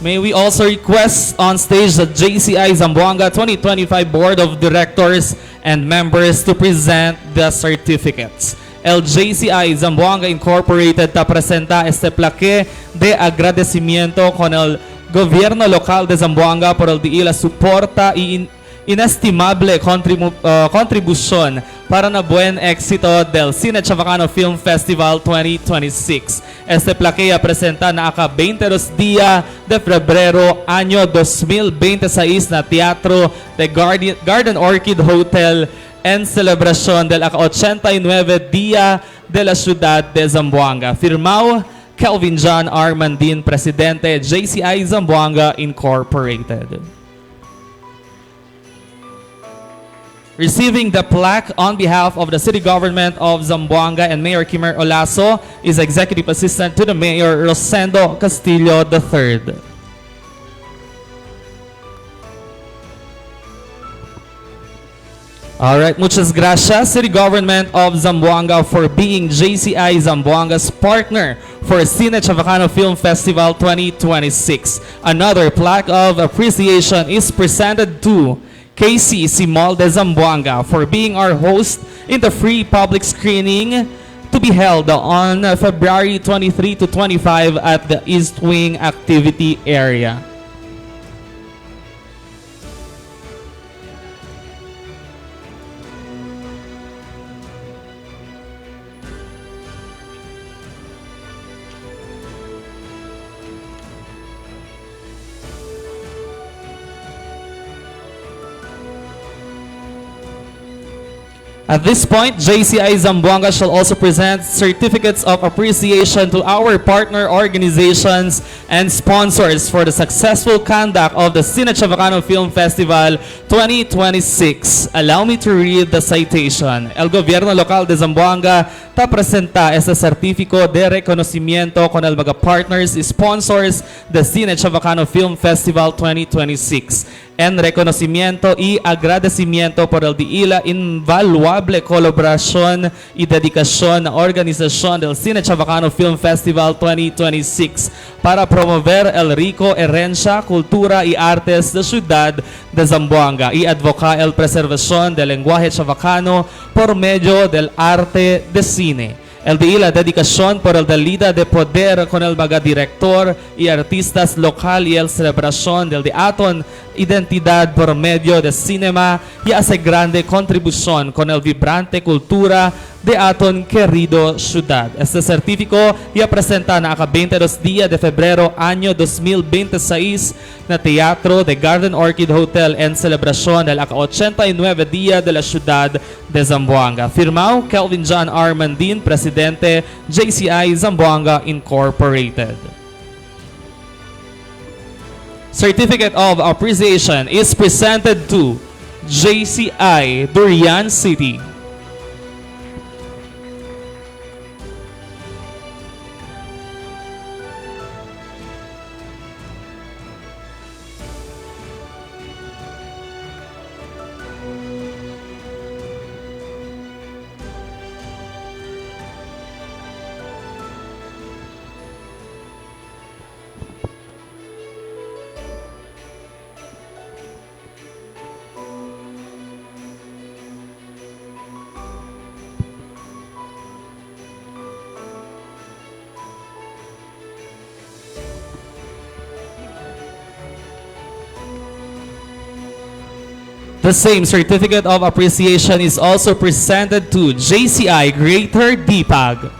May we also request on stage the JCI Zamboanga 2025 Board of Directors and members to present the certificates. el JCI Zamboanga Incorporated ta presenta este plaque de agradecimiento con el gobierno local de Zamboanga por el de la soporta y inestimable contribución para na buen éxito del CineChavacano Film Festival 2026. Este plaquea presenta na Aca-89 Dia de febrero año 2026 na Teatro de Garden Orchid Hotel en celebración del Aca-89 Dia de la Ciudad de Zamboanga. Firmado Kelvin John Armandin, Presidente, JCI Zamboanga Incorporated. Receiving the plaque on behalf of the City Government of Zamboanga and Mayor Kimer Olaso is Executive Assistant to the Mayor Rosendo Castillo III. Alright, muchas gracias City Government of Zamboanga for being JCI Zamboanga's partner for CineChavacano Film Festival 2026. Another plaque of appreciation is presented to KCC Mall de Zamboanga for being our host in the free public screening to be held on February 23 to 25 at the East Wing Activity Area. At this point, JCI Zamboanga shall also present certificates of appreciation to our partner organizations and sponsors for the successful conduct of the CineChavacano Film Festival 2026. Allow me to read the citation. El gobierno local de Zamboanga ta presenta este certificado de reconocimiento con el mga partners y sponsors de CineChavacano Film Festival 2026. En reconocimiento y agradecimiento por el de la invaluable colaboración y dedicación a organización del CineChavacano Film Festival 2026 para promover el rico herencia, cultura y artes de Ciudad de Zamboanga y advocar la preservación del lenguaje chavacano por medio del arte de cine. El de la dedicación por el delida de poder con el mga director y artistas local y el celebración del de aton identidad por medio de cinema y hace grande contribución con el vibrante cultura de aton querido ciudad. Este certificado ya presenta na Aca-89 Dia de febrero año 2026 na Teatro de Garden Orchid Hotel en celebración del Aca-89 Dia de la Ciudad de Zamboanga. Firmado Kelvin John Armandin, Presidente, JCI Zamboanga Incorporated. Certificate of Appreciation is presented to JCI Durian City. The same certificate of appreciation is also presented to JCI Greater Dipag.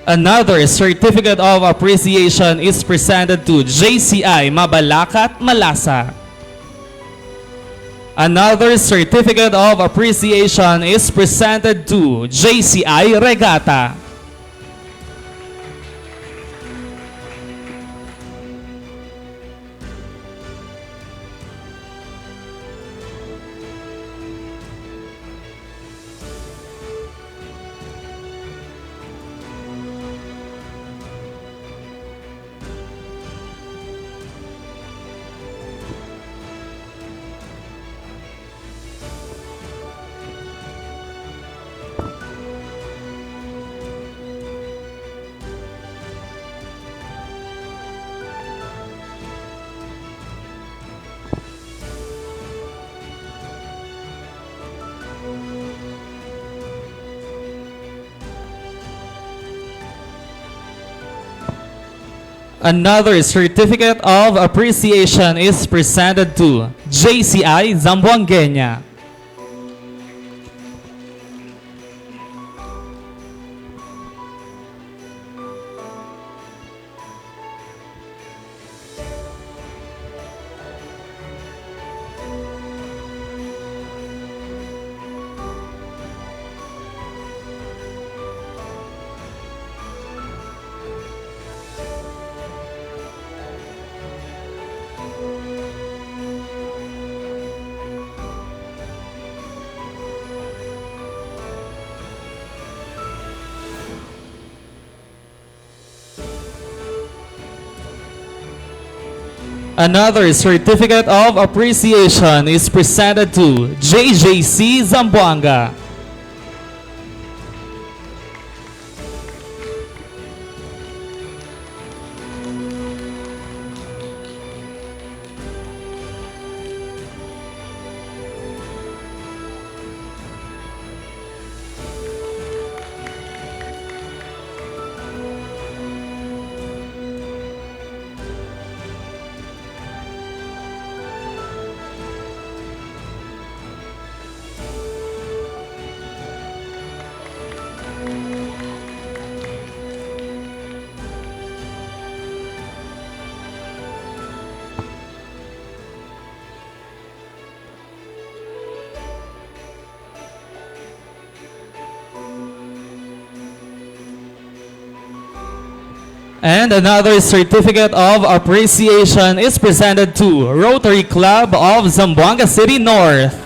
Another certificate of appreciation is presented to JCI Mabalacat Malasa. Another certificate of appreciation is presented to JCI Regata. Another certificate of appreciation is presented to JCI Zamboanga. Another certificate of appreciation is presented to JCI Zamboanga. And another certificate of appreciation is presented to Rotary Club of Zamboanga City North.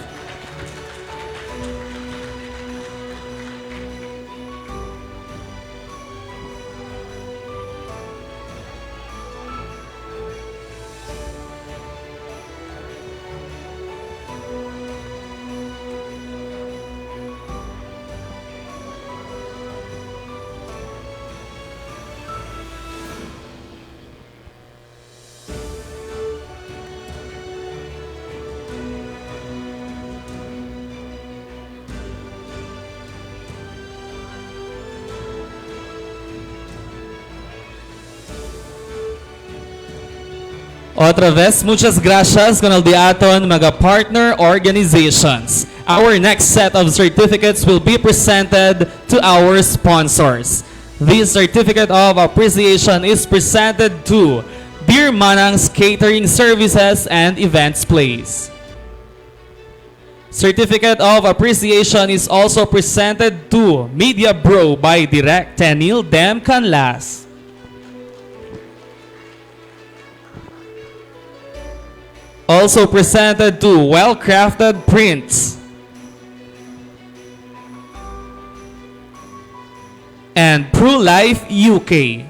Otra vez, muchas gracias con el diaton mga partner organizations. Our next set of certificates will be presented to our sponsors. This certificate of appreciation is presented to Dear Manang's Catering Services and Events Place. Certificate of appreciation is also presented to Media Bro by Direct Tenil Dem Canlas. Also presented to Well-Crafted Prints and ProLife UK.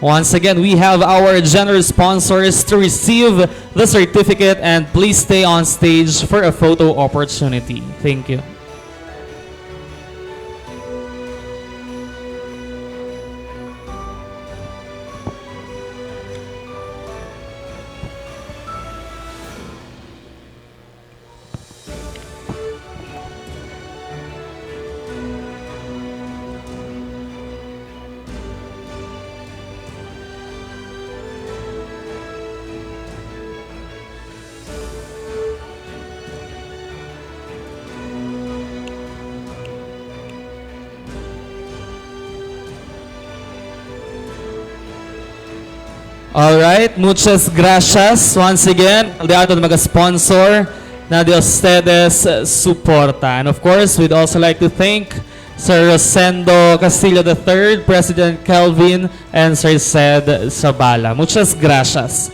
Once again, we have our generous sponsors to receive the certificate, and please stay on stage for a photo opportunity. Thank you. Alright, muchas gracias once again al ating mga sponsor na de ustedes suporta. And of course, we'd also like to thank Sir Rosendo Castillo III, President Kelvin, and Sir Sed Sabala. Muchas gracias.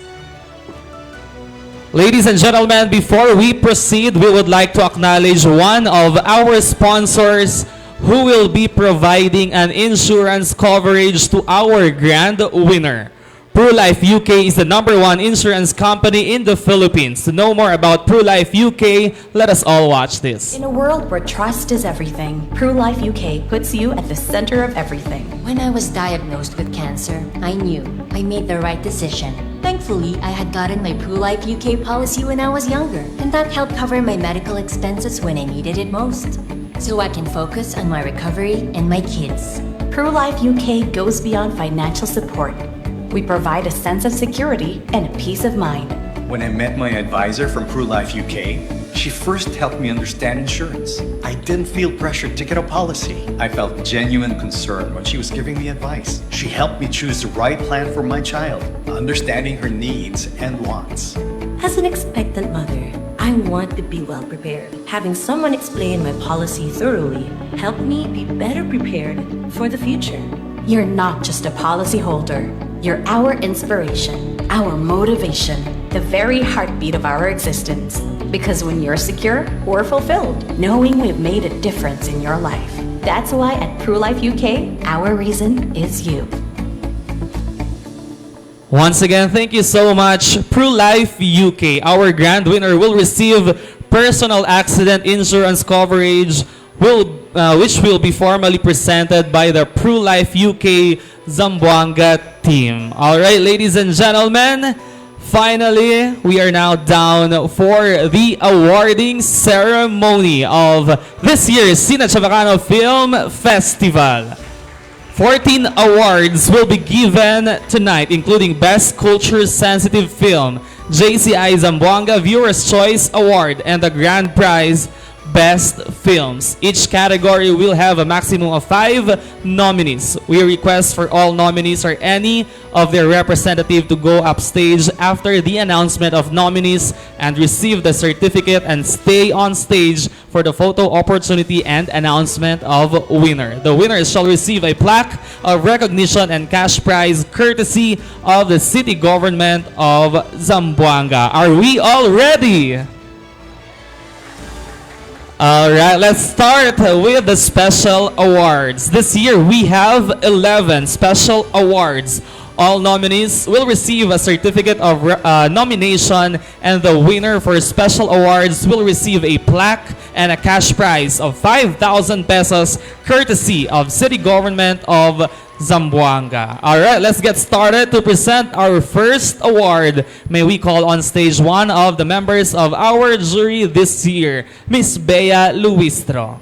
Ladies and gentlemen, before we proceed, we would like to acknowledge one of our sponsors who will be providing an insurance coverage to our grand winner. ProLife UK is the #1 insurance company in the Philippines. To know more about ProLife UK, let us all watch this. In a world where trust is everything, ProLife UK puts you at the center of everything. When I was diagnosed with cancer, I knew I made the right decision. Thankfully, I had gotten my ProLife UK policy when I was younger, and that helped cover my medical expenses when I needed it most. so I can focus on my recovery and my kids. ProLife UK goes beyond financial support. We provide a sense of security and a peace of mind. When I met my advisor from ProLife UK, she first helped me understand insurance. I didn't feel pressured to get a policy. I felt genuine concern when she was giving me advice. She helped me choose the right plan for my child, understanding her needs and wants. As an expectant mother, I want to be well prepared. Having someone explain my policy thoroughly helped me be better prepared for the future. You're not just a policyholder. You're our inspiration, our motivation, the very heartbeat of our existence. Because when you're secure, we're fulfilled, knowing we've made a difference in your life. That's why at ProLife UK, our reason is you. Once again, thank you so much, ProLife UK. Our grand winner will receive personal accident insurance coverage, which will be formally presented by the ProLife UK Zamboanga team. All right, ladies and gentlemen, finally, we are now down for the awarding ceremony of this year's CineChavacano Film Festival. 14 awards will be given tonight, including Best Culture-Sensitive Film, JCI Zamboanga Viewer's Choice Award, and the grand prize, Best Films. Each category will have a maximum of 5 nominees. We request for all nominees or any of their representative to go upstage after the announcement of nominees and receive the certificate and stay on stage for the photo opportunity and announcement of winner. The winners shall receive a plaque of recognition and cash prize courtesy of the City Government of Zamboanga. Are we all ready? Alright, let's start with the special awards. This year we have 11 special awards. All nominees will receive a certificate of nomination, and the winner for special awards will receive a plaque and a cash prize of 5,000 pesos courtesy of City Government of Zamboanga. Alright, let's get started to present our first award. May we call on stage one of the members of our jury this year, Miss Bea Luistro.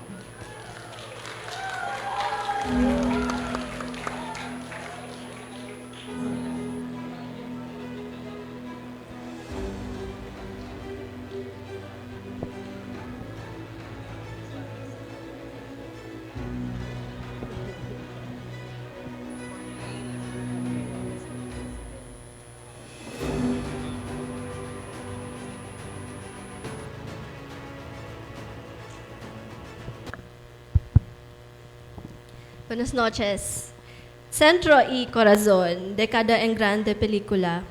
Buenas noches. Centro y Corazón de cada en grande película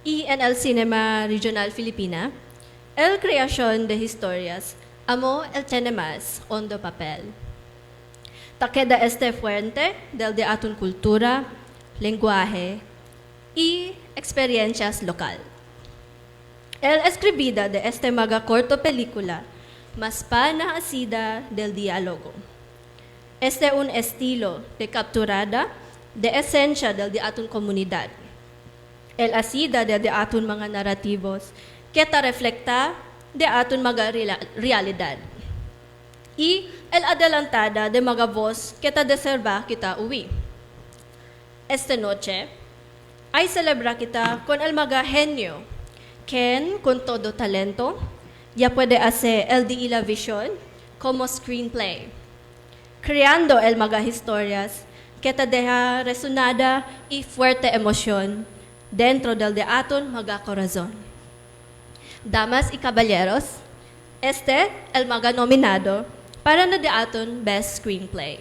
y en el cinema regional filipina, el creación de historias, amo el tiene más hondo papel. Taqueda este fuente del de atun cultura, lenguaje y experiencias local. El escribida de este maga corto película, más pa naasida del diálogo. Este un estilo de capturada de esencia del de atun comunidad. El asida de atun mga narrativos que ta reflecta de atun mga realidad. Y el adelantada de mga voz que ta deserva kita uwi. Esta noche ay celebra kita con el mga genio, quien con todo talento ya puede hacer el de la visión como screenplay. Creando el mga historias que te deja resonada y fuerte emoción dentro del de aton mga corazón. Damas y caballeros, este el mga nominado para na de aton Best Screenplay.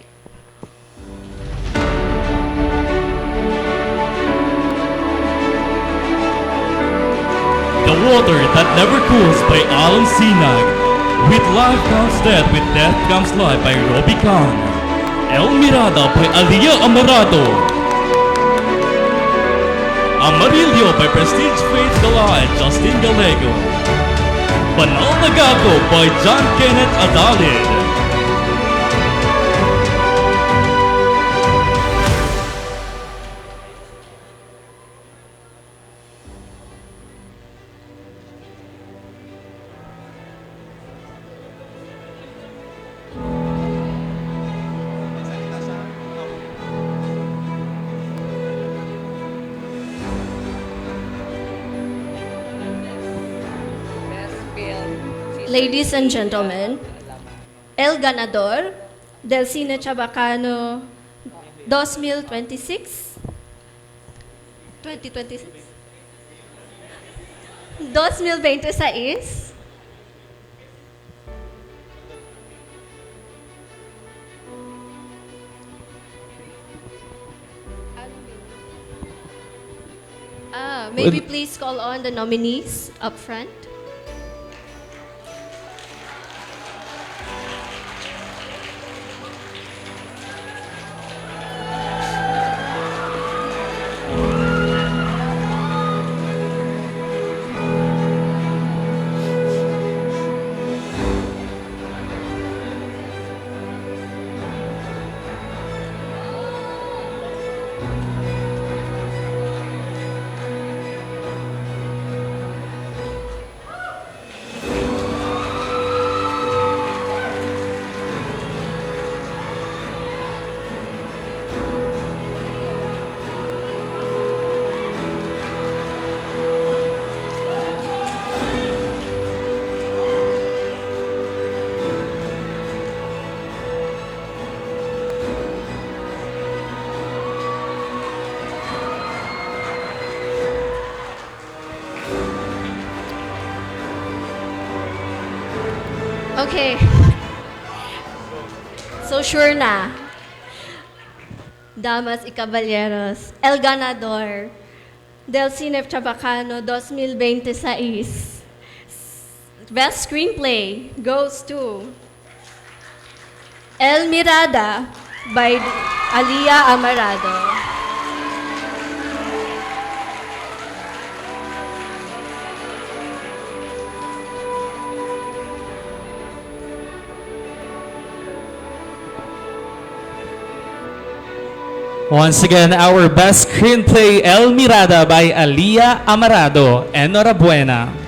The Water That Never Cools by Alan Sinag. With Life Comes Death, With Death Comes Life by Robbie Khan. El Mirada by Alia Amarato. Amarillo by Prestige Faith Gala and Justin Gallego. Banal na Gago by John Kenneth Adalid. Ladies and gentlemen, el ganador del CineChavacano 2026 2026 maybe please call on the nominees up front. Okay. So sure na. Damas y caballeros, el ganador del CineChavacano 2026 Best Screenplay goes to El Mirada by Alia Amarado. Once again, our best screenplay, El Mirada by Alia Amarado. Enhorabuena.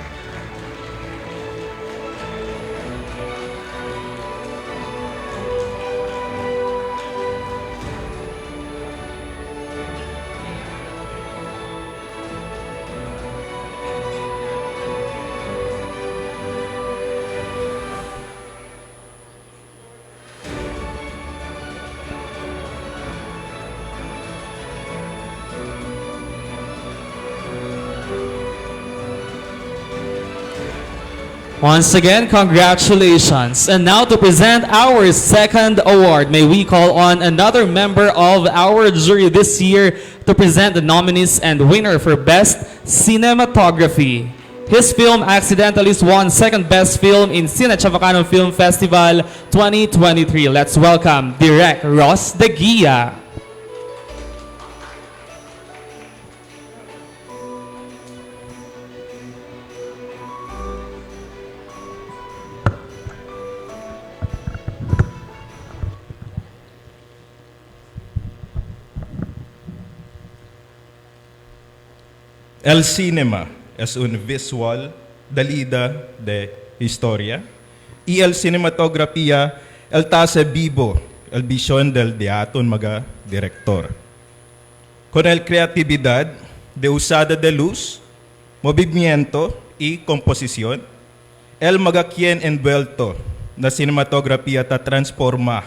Once again, congratulations. And now to present our second award, may we call on another member of our jury this year to present the nominees and winner for Best Cinematography. His film accidentally won second best film in CineChavacano Film Festival 2023. Let's welcome Direk Ross De Guia. El cinema es un visual dalida de historia y el cinematografía el tasa vivo el visión del teatro mga director. Con el creatividad de usada de luz, movimiento y composición, el mga quien envuelto na cinematografía ta transforma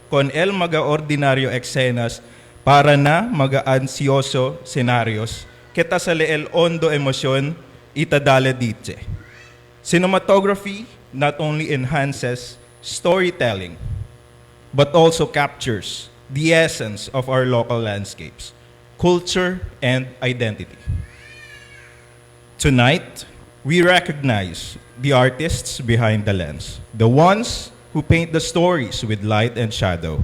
con el mga ordinario escenas para na mga ansioso scenarios kita sa el hondo emosyon itadala dite. Cinematography not only enhances storytelling, but also captures the essence of our local landscapes, culture, and identity. Tonight, we recognize the artists behind the lens, the ones who paint the stories with light and shadow.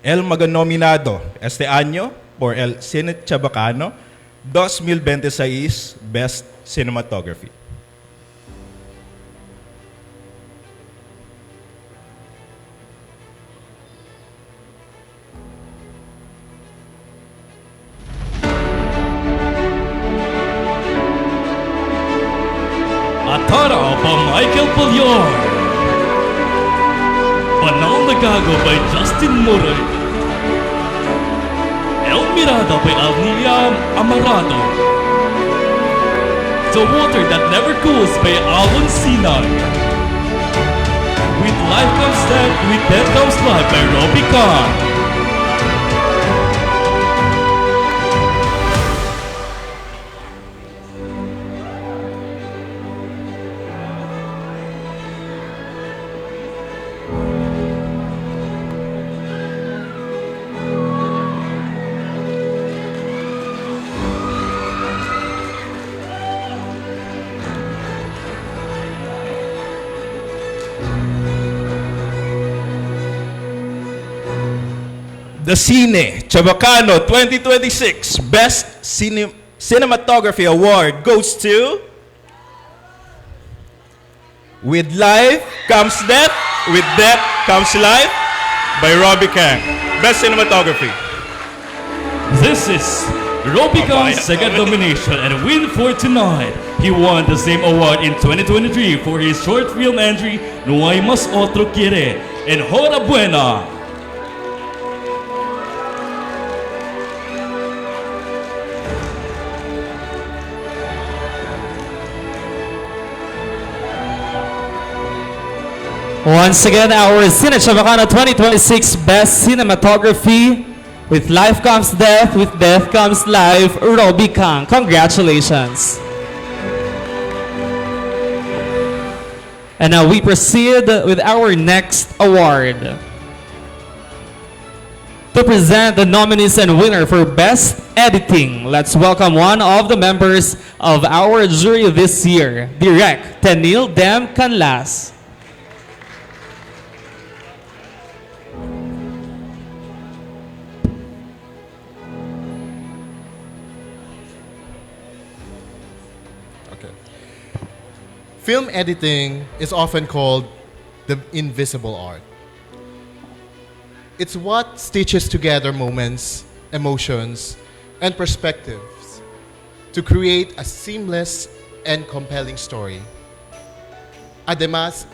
El maganominado este año por el CineChavacano 2026 Best Cinematography. Atara by Michael Pulior. Panal Nagago by Justin Murray. El Mirada by Alia Amarado. The Water That Never Cools by Alon Sinay. Life Comes Death with Death Comes Life by Robbie Khan. The CineChavacano 2026 Best Cinematography Award goes to With Life Comes Death, With Death Comes Life by Robbie Kang. Best Cinematography. This is Robbie Kang's second nomination and win for tonight. He won the same award in 2023 for his short film entry No Hay Mas Otro Quiere and Hora Buena. Once again, our CineChavacano 2026 Best Cinematography. With Life Comes Death, with Death Comes Life, Robbie Kang. Congratulations. And now we proceed with our next award. To present the nominees and winner for Best Editing, let's welcome one of the members of our jury this year, Direct Tenil Dem Canlas. Film editing is often called the invisible art. It's what stitches together moments, emotions, and perspectives to create a seamless and compelling story. Además,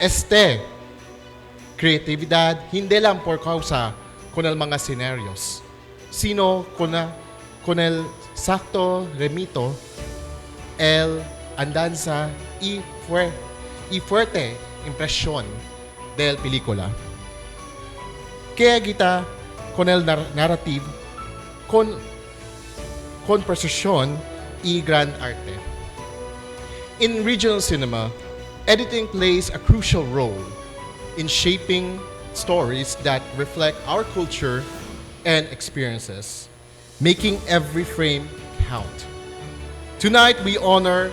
creatividad hindi lang por causa con el mga scenarios, sino con el sakto remito, el andanza y fuerte impresión del película. Kaya kita con el narrative, con precision y gran arte. In regional cinema, editing plays a crucial role in shaping stories that reflect our culture and experiences, making every frame count. Tonight, we honor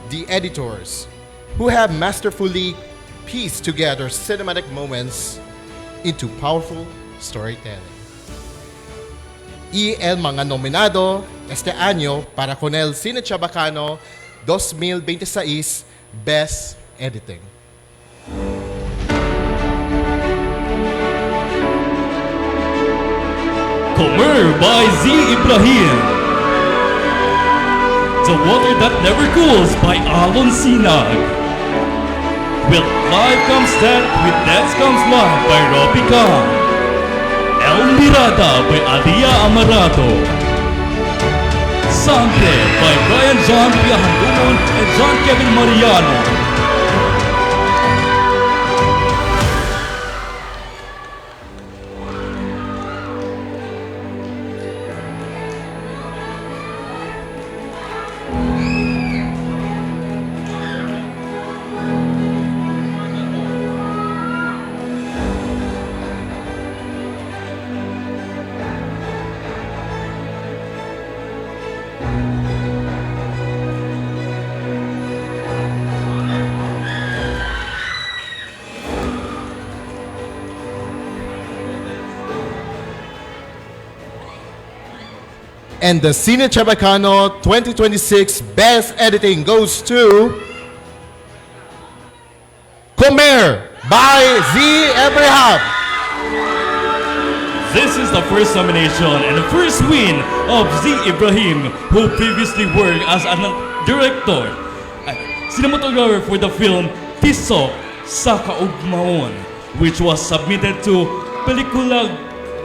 the editors who have masterfully pieced together cinematic moments into powerful storytelling. Y el mga nominado este año para con el CineChavacano 2026 Best Editing. Comer by Z. Ibrahim. The Water That Never Cools by Alon Sinag. With Life Comes Death, with Death Comes Life by Robbie Khan. El Mirada by Adia Amarato. Sante by Brian John Piahandumon and John Kevin Mariano. And the CineChavacano 2026 Best Editing goes to Comer by Z. Abraham. This is the first nomination and the first win of Z. Ibrahim, who previously worked as a director, cinematographer for the film Tisok sa Kaugmaon, which was submitted to Pelikula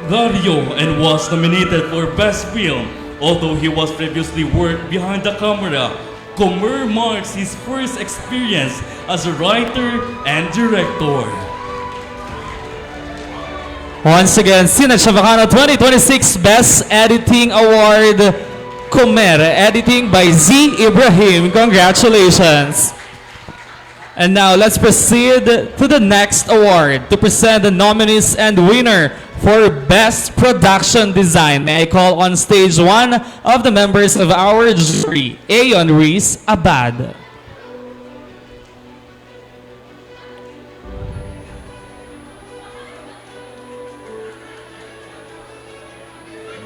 Gario and was nominated for Best Film. Although he was previously worked behind the camera, Comer marks his first experience as a writer and director. Once again, CineChavacano 2026 Best Editing Award, Comer, editing by Z. Ibrahim. Congratulations. And now let's proceed to the next award to present the nominees and winner for Best Production Design. May I call on stage one of the members of our jury, Ayon Reese Abad.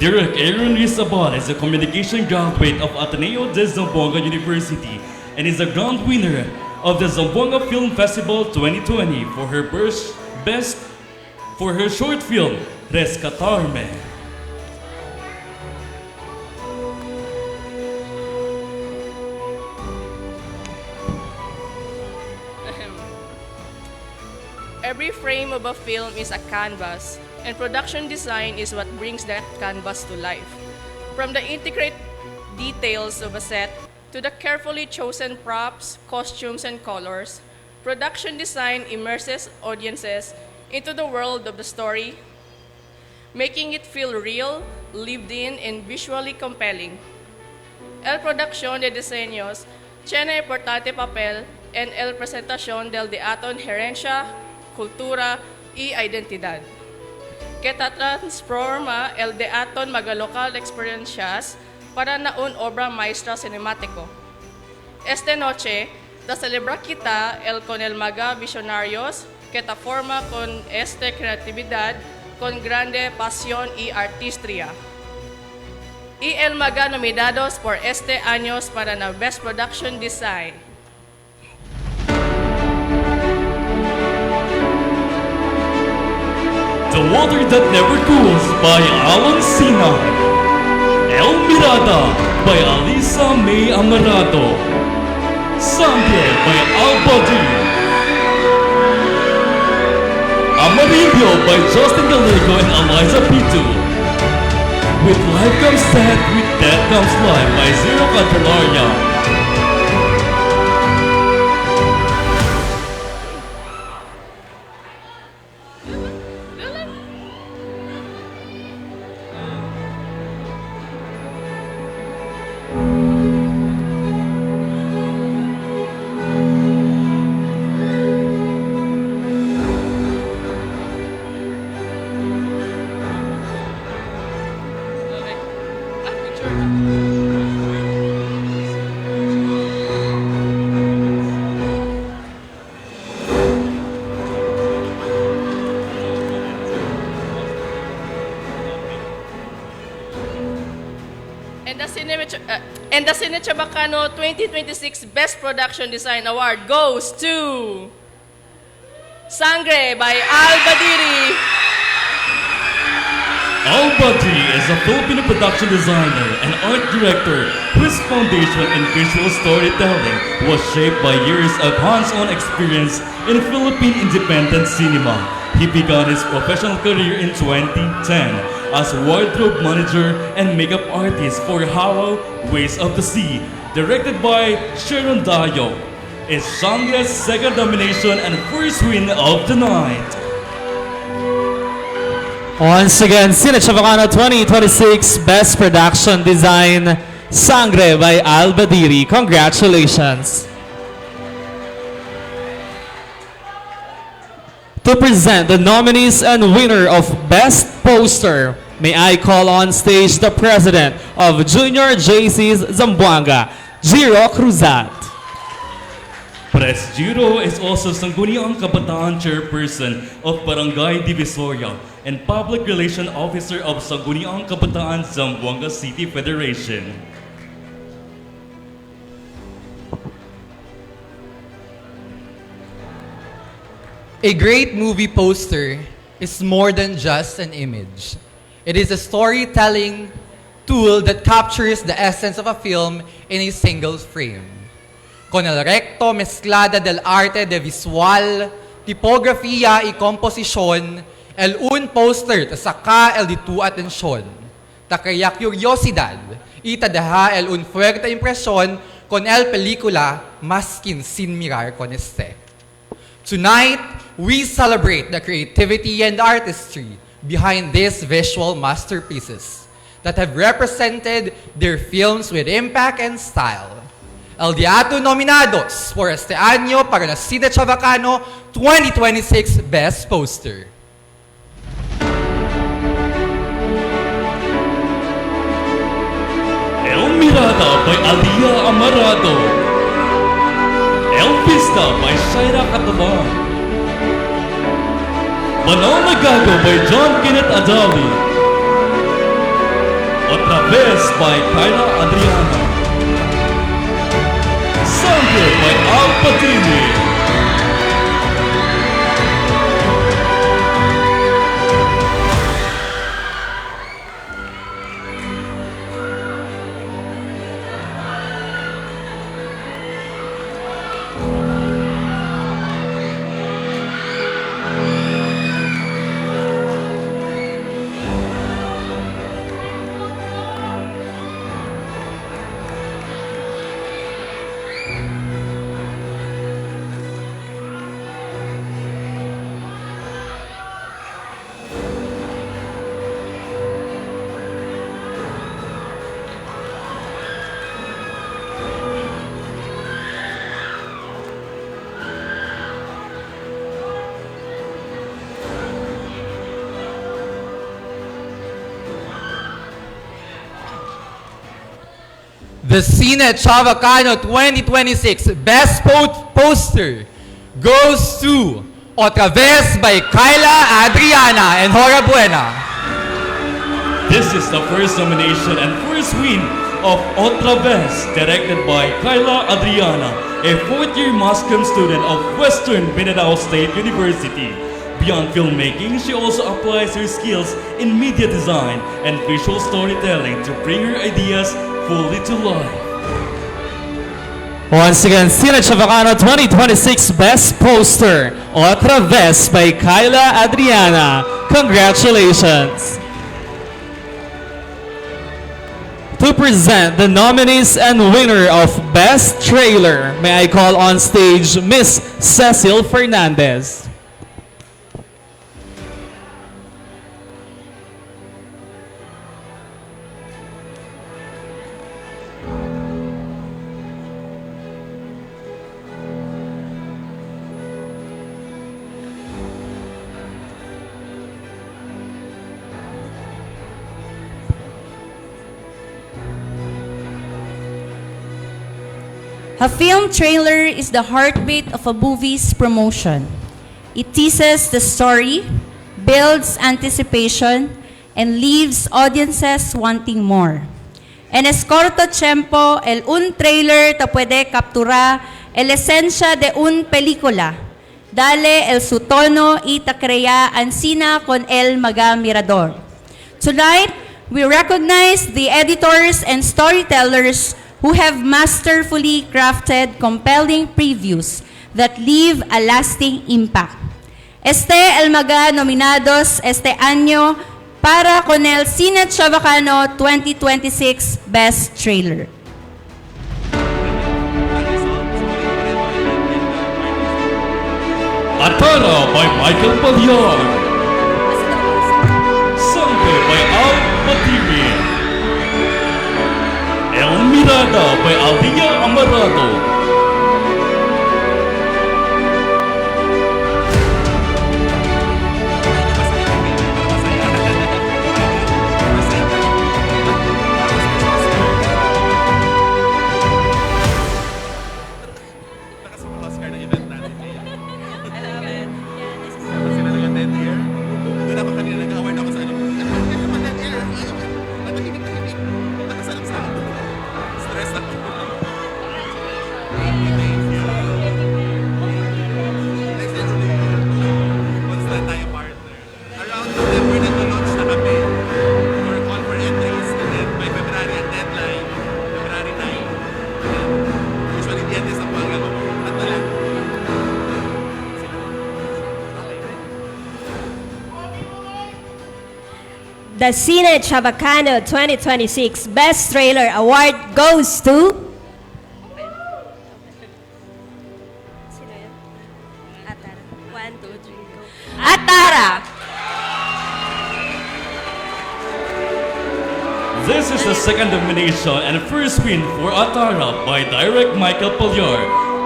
Derek Aaron Rizabal is a communication graduate of Ateneo de Zamboanga University and is a grand winner of the Zamboanga Film Festival 2020 for her short film Rescatarme. Every frame of a film is a canvas, and production design is what brings that canvas to life. From the intricate details of a set to the carefully chosen props, costumes, and colors, production design immerses audiences into the world of the story, making it feel real, lived in, and visually compelling. El Producción de Diseños tiene importante papel en el presentación del teatro herencia, cultura y identidad, que transforma el teatro magalocal experiencias para na un obra maestra cinemático. Esta noche, ta celebra kita el con el maga visionarios que ta forma con esta creatividad con grande pasión y artistría. Y el maga nominados por este años para na Best Production Design. The Water That Never Cools by Alan Sina. El Mirada by Alisa May Amarado. Sangre by Albadi. Amarillo by Justin Gallego and Eliza Pitu. With Life Comes Death, With Death Comes Life by Zero Catalonia. And the CineChavacano 2026 Best Production Design Award goes to Sangre by Al Badiri. Al Badiri is a Filipino production designer and art director whose foundation in visual storytelling was shaped by years of hands-on experience in Philippine independent cinema. He began his professional career in 2010 as wardrobe manager and makeup artist for Hollow Ways of the Sea, directed by Sharon Dayo. It's Sangre's second nomination and first win of the night. Once again, CineChavacano 2026 Best Production Design, Sangre by Al Badiri. Congratulations. To present the nominees and winner of Best Poster, may I call on stage the president of Junior JCI Zamboanga, Giro Cruzat. Pres Giro is also Sangguniang Kabataan Chairperson of Barangay Divisoria and Public Relation Officer of Sangguniang Kabataan Zamboanga City Federation. A great movie poster is more than just an image. It is a storytelling tool that captures the essence of a film in a single frame. Con el recto mezclada del arte de visual, tipografía y composición, el un poster te saca el de tu atención. Te crea curiosidad y te deja el un fuerte impresión con el película maskin sin mirar con este. Tonight, we celebrate the creativity and artistry behind these visual masterpieces that have represented their films with impact and style. El Diato nominados por este año para la CineChavacano 2026 Best Poster. El Mirada by Alia Amarado. El Vista by Shaira Catalan. Manonagago by John Kenneth Adali. Otra vez by Kyla Adriana. Sangre by Al Patini. The CineChavacano 2026 Best Poster goes to Otra Vez by Kyla Adriana and Hora Buena. This is the first nomination and first win of Otra Vez, directed by Kyla Adriana, a fourth-year Muscom student of Western Mindanao State University. Beyond filmmaking, she also applies her skills in media design and visual storytelling to bring her ideas fully to life. Once again, CineChavacano 2026 Best Poster, Otra Vez by Kyla Adriana. Congratulations! To present the nominees and winner of Best Trailer, may I call on stage Miss Cecil Fernandez. A film trailer is the heartbeat of a movie's promotion. It teases the story, builds anticipation, and leaves audiences wanting more. En es corto tiempo, un trailer te puede capturar la esencia de una película. Dale el su tono y te crea ansina con el mirador. Tonight, we recognize the editors and storytellers who have masterfully crafted compelling previews that leave a lasting impact. El nominados este año para con el CineChavacano 2026 Best Trailer. Atara by Michael Palyar. Sangre by Al Patiri. El Mirada by Alia Amarado. The CineChavacano 2026 Best Trailer Award goes to Atara. This is the second nomination and first win for Atara by Direct Michael Palyar,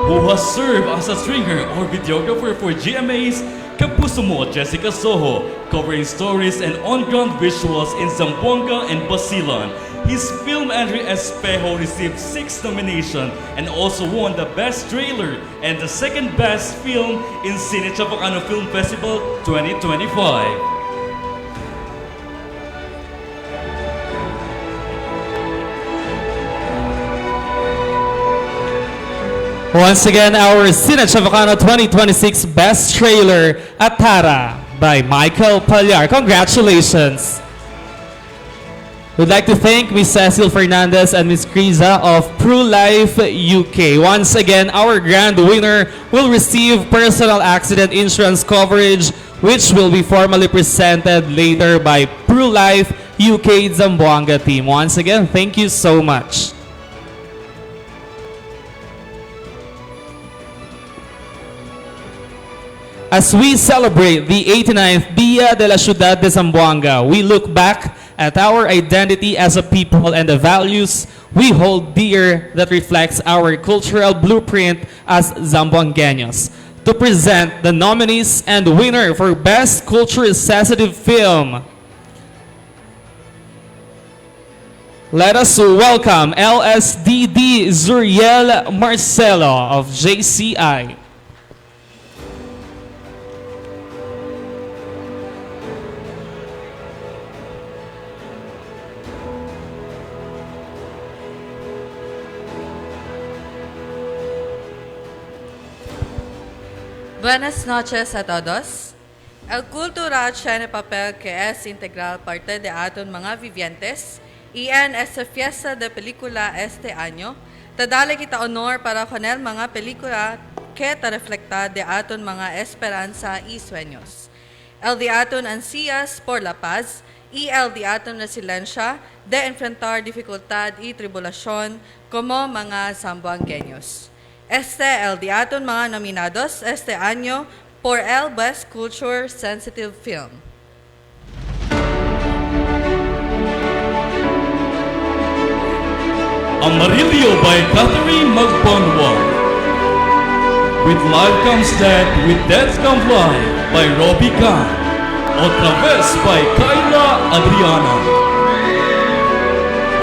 who has served as a stringer or videographer for GMA's Kapuso Mo Jessica Soho, covering stories and on-ground visuals in Zamboanga and Basilan. His film Andre Espejo received 6 nominations and also won the Best Trailer and the second Best Film in CineChavacano Film Festival 2025. Once again, our CineChavacano 2026 Best Trailer, Atara, by Michael Palyar. Congratulations! We'd like to thank Ms. Cecil Fernandez and Ms. Criza of PruLife UK. Once again, our grand winner will receive personal accident insurance coverage, which will be formally presented later by PruLife UK Zamboanga team. Once again, thank you so much. As we celebrate the 89th Dia de la Ciudad de Zamboanga, we look back at our identity as a people and the values we hold dear that reflects our cultural blueprint as Zamboangueños. To present the nominees and winner for Best Culture-Sensitive Film, let us welcome LSDD Zuriel Marcelo of JCI. Buenas noches a todos. El cultura tiene papel que es integral parte de aton mga vivientes y en esta fiesta de película este año, te dale kita honor para con el mga película que te reflecta de aton mga esperanza y sueños. El de aton ansias por la paz y el de aton resiliencia de enfrentar dificultad y tribulación como mga Zamboangueños. El de aton mga nominados este año por el Best Culture Sensitive Film. Amarillo by Catherine Magbanwar. With Life Comes Death, With Death Comes Life by Robbie Khan. Otra Vez by Kyla Adriana.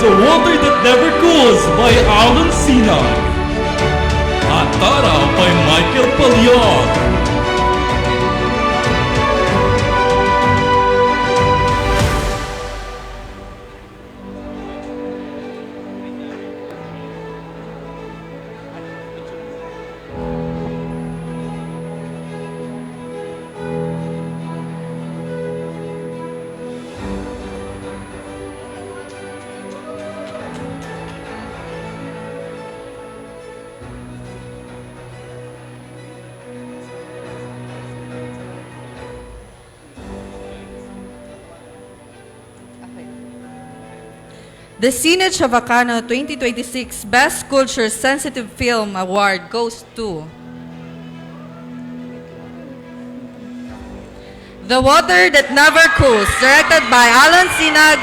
The Water That Never Cools by Alan Sina. Atara by Michael Palyar. The CineChavacano 2026 Best Culture Sensitive Film Award goes to The Water That Never Cools, directed by Alan Sinag.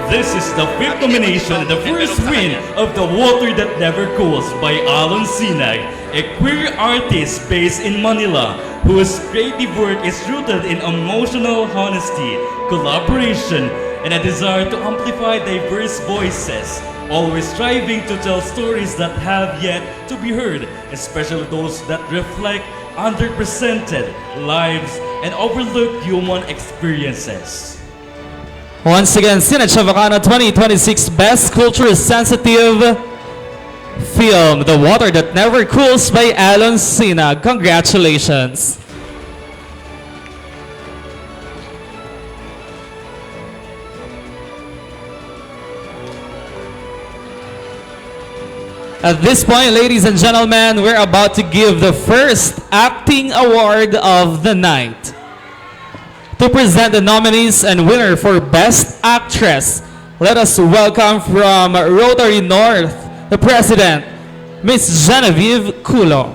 This is the 5th nomination and the first win of The Water That Never Cools by Alan Sinag, a queer artist based in Manila whose creative work is rooted in emotional honesty, collaboration, and a desire to amplify diverse voices, always striving to tell stories that have yet to be heard, especially those that reflect underrepresented lives and overlooked human experiences. Once again, CineChavacano 2026 Best Culture Sensitive Film, The Water That Never Cools by Alan Sina. Congratulations. At this point, ladies and gentlemen, we're about to give the first acting award of the night. To present the nominees and winner for Best Actress, let us welcome from Rotary North, the President, Ms. Genevieve Culo.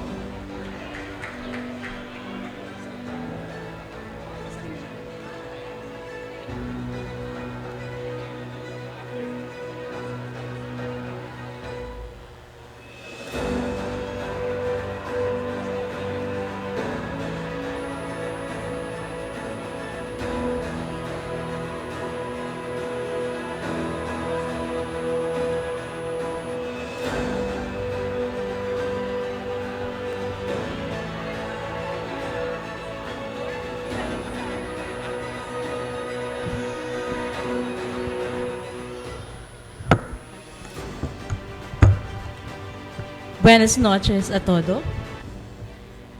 Buenas noches a todo.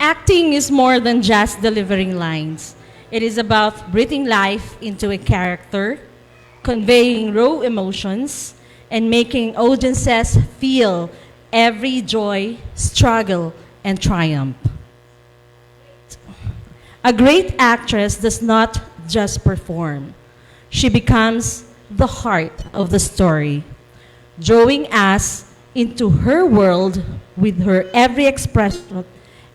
Acting is more than just delivering lines. It is about breathing life into a character, conveying raw emotions, and making audiences feel every joy, struggle, and triumph. A great actress does not just perform. She becomes the heart of the story, drawing us into her world with her every expression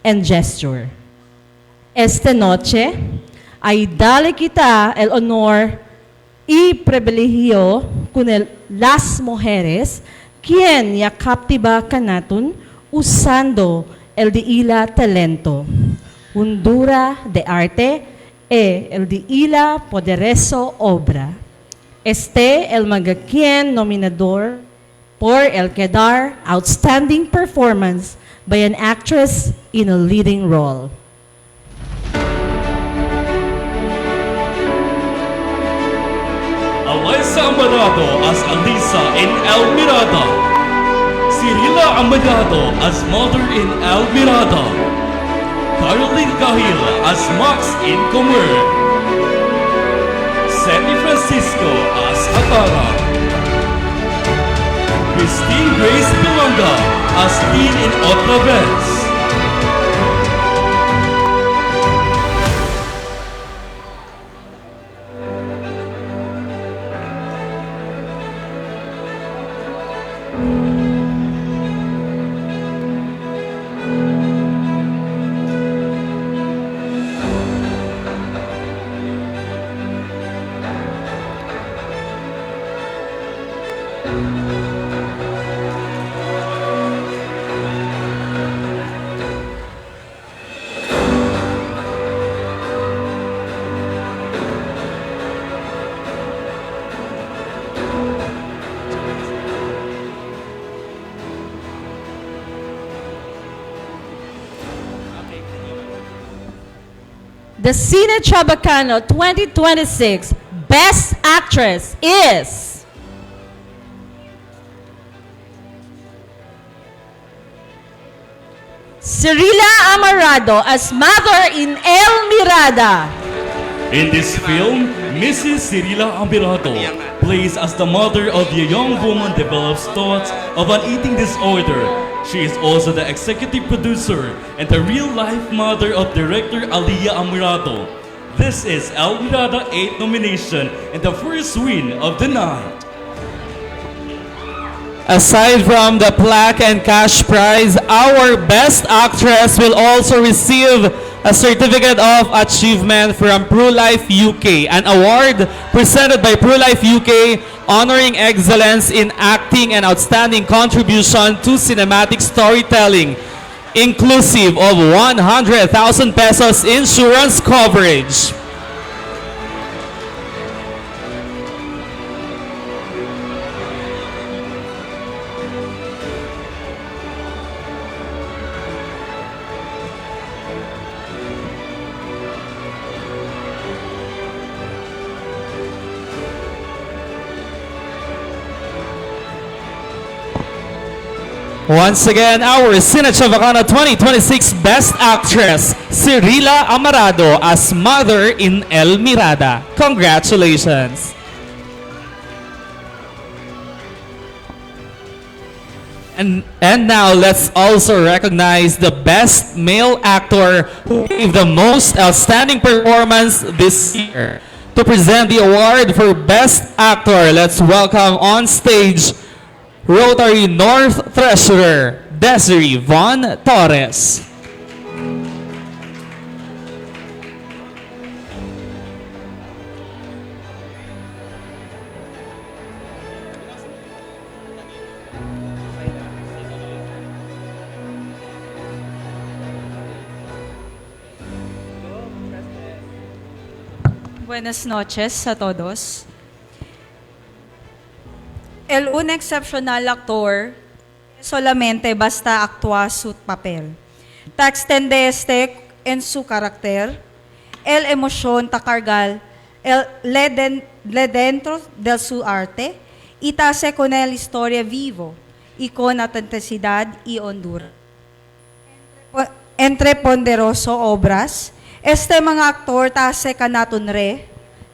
and gesture. Esta noche ay dale kita el honor y privilegio con las mujeres quien ya captiva canatun usando el de ila talento, hondura de arte e el de ila poderoso obra. El magakien nominador por el quedar outstanding performance by an actress in a leading role. Alyssa Amadado as Alisa in El Mirada. Cirila Amadado as Mother in El Mirada. Caroline Cahil as Max in Comer. Sandy Francisco as Hatara. Christine Grace Pilonga as Teen in Otra Vez. The CineChavacano 2026 Best Actress is Cirila Amarado as Mother in El Mirada. In this film, Mrs. Cirila Amirado plays as the mother of the young woman develops thoughts of an eating disorder. She is also the executive producer and the real-life mother of director Aliyah Amirado. This is El Mirada 8th nomination and the first win of the night. Aside from the plaque and cash prize, our best actress will also receive a certificate of achievement from ProLife UK, an award presented by ProLife UK honoring excellence in acting and outstanding contribution to cinematic storytelling, inclusive of 100,000 pesos insurance coverage. Once again, our CineChavacano 2026 Best Actress, Cirila Amarado as Mother in El Mirada. Congratulations! And now let's also recognize the Best Male Actor who gave the most outstanding performance this year. To present the award for Best Actor, let's welcome on stage Rotary North Treasurer, Desiree Von Torres. Buenas noches a todos. Un excepcional actor solamente basta actúa su papel. Ta extende en su carácter, el emoción ta cargal le dentro de su arte y ta hace con él historia vivo y con autenticidad y hondura. Entre ponderoso obras, este mga aktor tase kanatun re,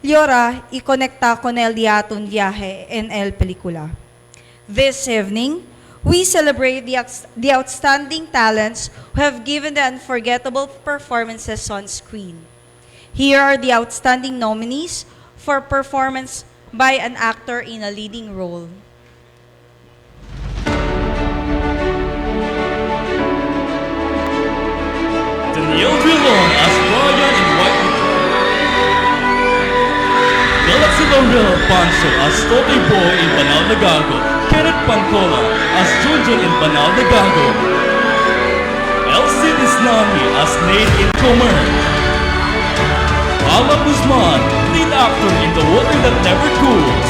llora y conecta con el diatun viaje en el película. This evening, we celebrate the outstanding talents who have given the unforgettable performances on screen. Here are the outstanding nominees for performance by an actor in a leading role. Daniel Drilon as Brian in White. Galaxy Laurel Pancho as Tote Boy in Banal na Gago. Kenneth Pancola as Junjun in Banal na Gago. Elsie Disnani as Nate in Comer. Ala Guzman, lead actor in The Water That Never Cools.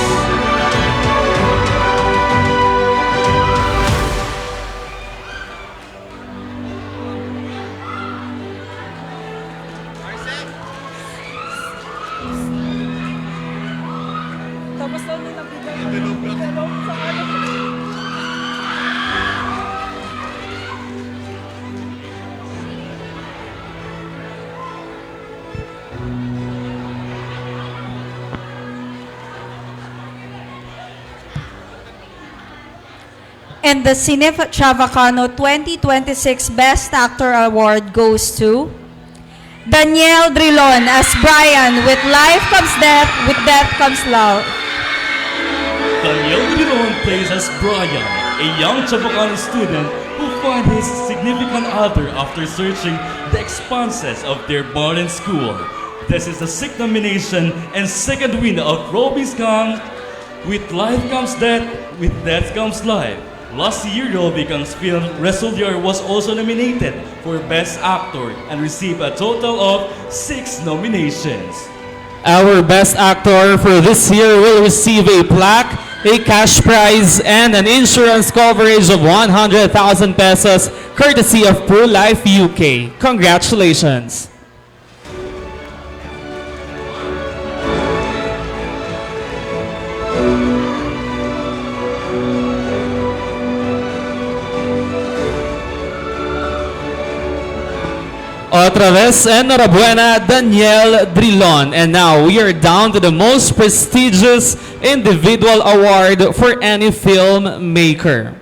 Tapos na nabigay envelope sa ano. And the CineChavacano 2026 Best Actor Award goes to Daniel Drilon as Brian with Life Comes Death, with Death Comes Love. Daniel Drilon plays as Brian, a young Chavacano student who finds his significant other after searching the expanses of their modern school. This is the sixth nomination and second win of Robin's Gang with Life Comes Death, with Death Comes Life. Last year, Robbie Kang's film Resuliar was also nominated for Best Actor and received a total of 6 nominations. Our Best Actor for this year will receive a plaque, a cash prize, and an insurance coverage of 100,000 pesos courtesy of Pro-Life UK. Congratulations! Otra vez, enhorabuena, Daniel Drilon. And now we are down to the most prestigious individual award for any filmmaker.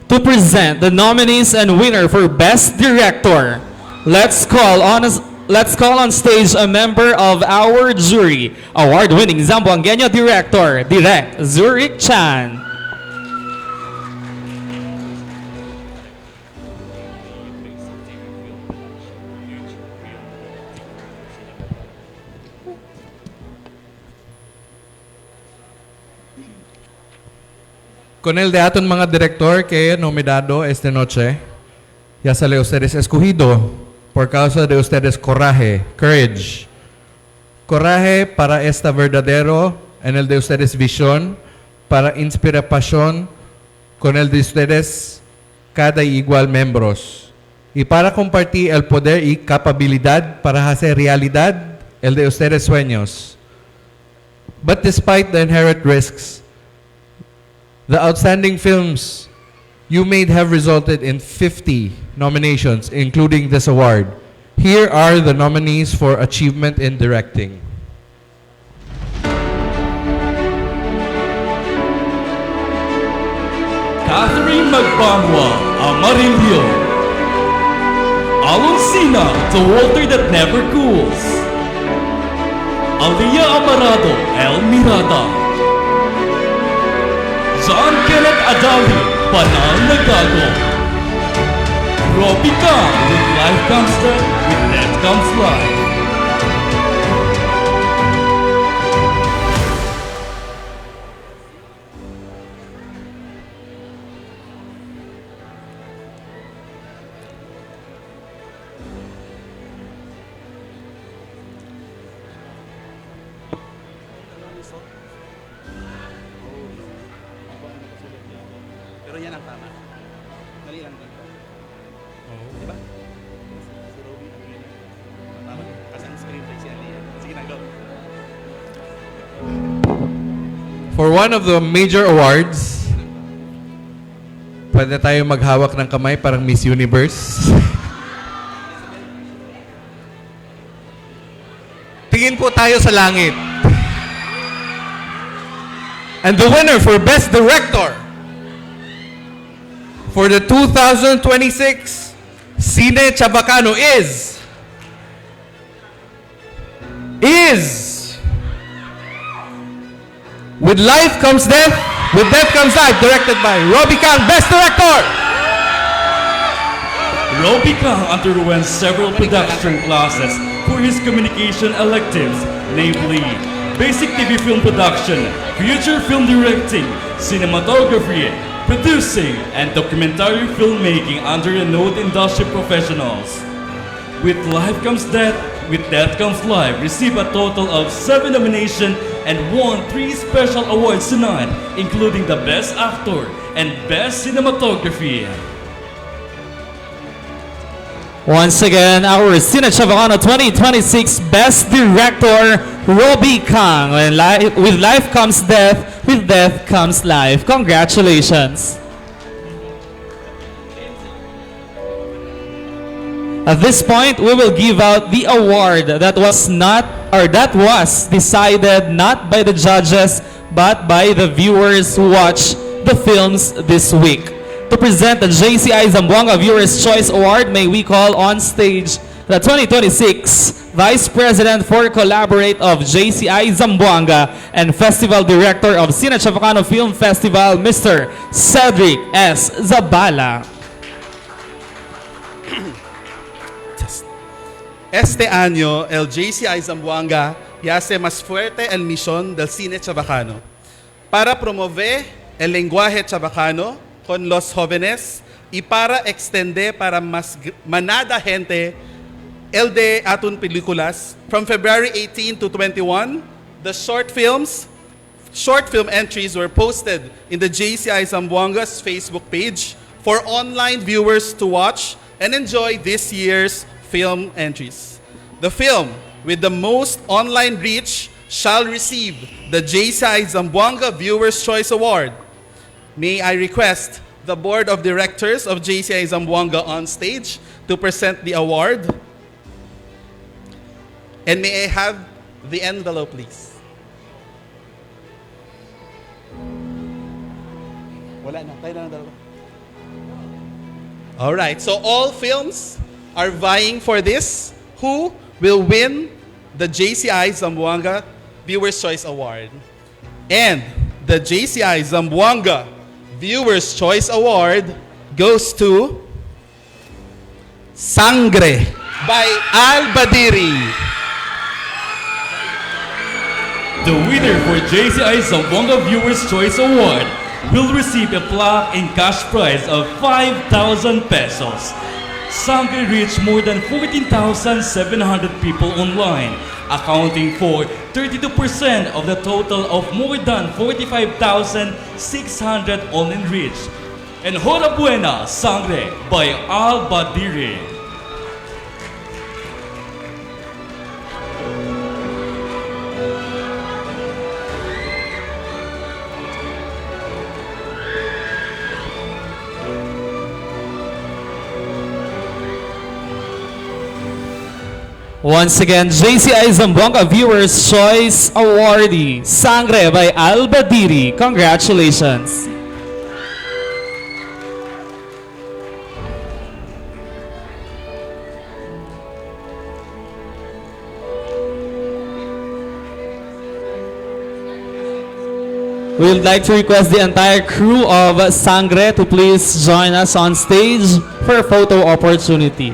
To present the nominees and winner for Best Director, let's call on stage a member of our jury, award-winning Zamboangueño director, Direct Zurich Chan. Con el de aton mga director que nominado esta noche, ya sale ustedes escogido por causa de ustedes coraje, courage. Coraje para esta verdadero, en el de ustedes visión, para inspiración con el de ustedes cada igual miembros. Y para compartir el poder y capacidad para hacer realidad el de ustedes sueños. But despite the inherent risks, the outstanding films you made have resulted in 50 nominations, including this award. Here are the nominees for achievement in directing. Catherine Magbanwa, Amarillo. Alonsina, The Water That Never Cools. Alia Amarado, El Mirada. John Kenneth Adali, Banal na Gago. Robbie Kang, with Life Comes Death, with Death Comes Life. Pero yan ang tama. Mali lang dito. Di ba? Si Robby ang ganyan. Tama. Kasi ang screenplay si Ali. Sige na, go. For one of the major awards, pwede tayo maghawak ng kamay parang Miss Universe. Tingin po tayo sa langit. And the winner for Best Director for the 2026 CineChavacano is With Life Comes Death, With Death Comes Life, directed by Robbie Kang, Best Director. Robbie Kang underwent several production classes for his communication electives, namely Basic TV Film Production, Feature Film Directing, Cinematography, Producing, and Documentary Filmmaking under renowned industry professionals. With Life Comes Death, With Death Comes Life received a total of 7 nominations and won 3 special awards tonight, including the Best Actor and Best Cinematography. Once again, our CineChavacano 2026 Best Director, Robbie Kang. With Life Comes Death, with Death Comes Life. Congratulations. At this point, we will give out the award that was decided not by the judges, but by the viewers who watch the films this week. To present the JCI Zamboanga Viewers' Choice Award, may we call on stage the 2026 Vice President for Collaborate of JCI Zamboanga and Festival Director of CineChavacano Film Festival, Mr. Cedric S. Zabala. Este año, el JCI Zamboanga yace más fuerte en misión del cine chavacano para promover el lenguaje chavacano con los jóvenes y para extender para más manada gente el de atun películas. From February 18 to 21, the short film entries were posted in the JCI Zamboanga's Facebook page for online viewers to watch and enjoy this year's film entries. The film with the most online reach shall receive the JCI Zamboanga Viewers' Choice Award. May I request the Board of Directors of JCI Zamboanga on stage to present the award? And may I have the envelope, please? Wala na, tayo na ng dalawa. All right, so all films are vying for this. Who will win the JCI Zamboanga Viewers' Choice Award? And the JCI Zamboanga Viewers' Choice Award goes to Sangre by Al Badiri. The winner for JCI Zamboanga Viewers' Choice Award will receive a plaque and cash prize of 5,000 pesos. Sangre reached more than 14,700 people online, accounting for 32% of the total of more than 45,600 online reach. And Hora Buena, Sangre by Al Badiri. Once again, JCI Zamboanga Viewers' Choice Awardee, Sangre by Al Badiri. Congratulations. We would like to request the entire crew of Sangre to please join us on stage for a photo opportunity.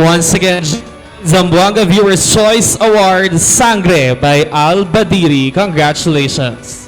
Once again, Zamboanga Viewers' Choice Award, Sangre by Al Badiri. Congratulations.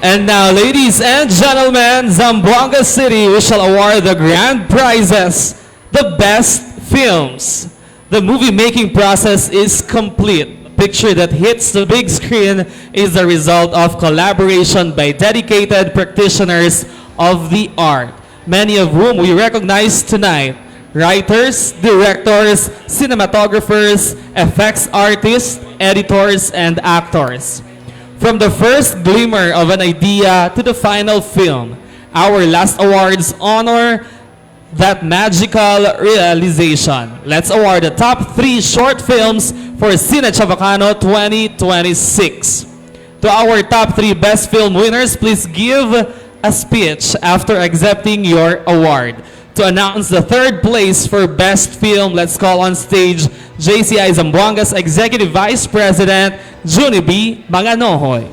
And now, ladies and gentlemen, Zamboanga City, we shall award the grand prizes, the best films. The movie-making process is complete. The picture that hits the big screen is the result of collaboration by dedicated practitioners of the art, many of whom we recognize tonight. Writers, directors, cinematographers, effects artists, editors, and actors. From the first glimmer of an idea to the final film, our last awards honor that magical realization. Let's award the top 3 short films for CineChavacano 2026. To our top 3 best film winners, please give a speech after accepting your award. To announce the third place for best film, let's call on stage JCI Zamboanga's Executive Vice President, Juni B. Manganohoy.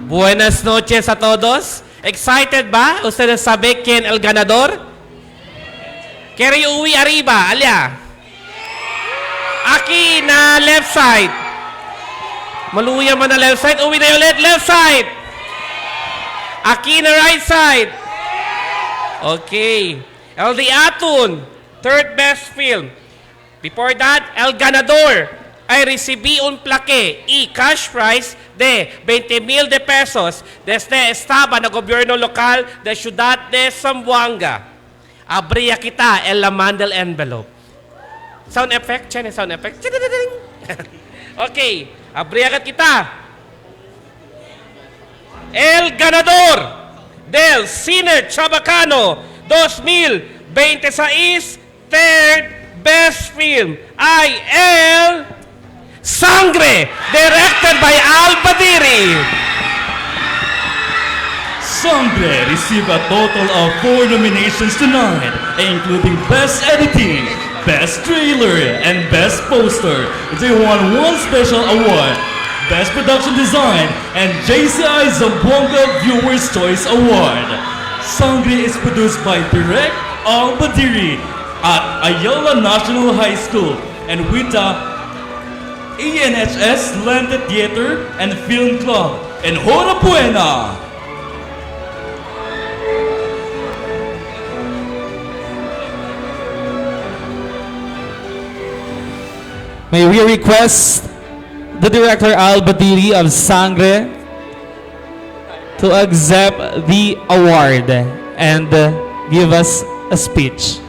Buenas noches a todos. Excited ba? Ustedes saben quién el ganador? Quiero uwi arriba, alya. Aquí na left side. Maluya man na left side. Uwi na ulit left side. Aquí na right side. Okay. El de Atun, third best film. Before that, el ganador ay recibí un plaque y cash prize de 20,000 de pesos desde estaba na gobyerno lokal de Ciudad de Zamboanga. Abriya kita el laman del envelope. Sound effect? Chene sound effect. Okay. Abriya kita. El ganador del CineChavacano 2026 third best film ay el Sangre, directed by Al Badiri. Sangre received a total of 4 nominations tonight, including Best Editing, Best Trailer, and Best Poster. They won 1 special award, Best Production Design, and JCI Zamboanga Viewers' Choice Award. Sangre is produced by Direct Al Badiri at Ayala National High School and with the ANHS Lente Theater and Film Club in Horapuena. May we request the director Al Badiri of Sangre to accept the award and give us a speech.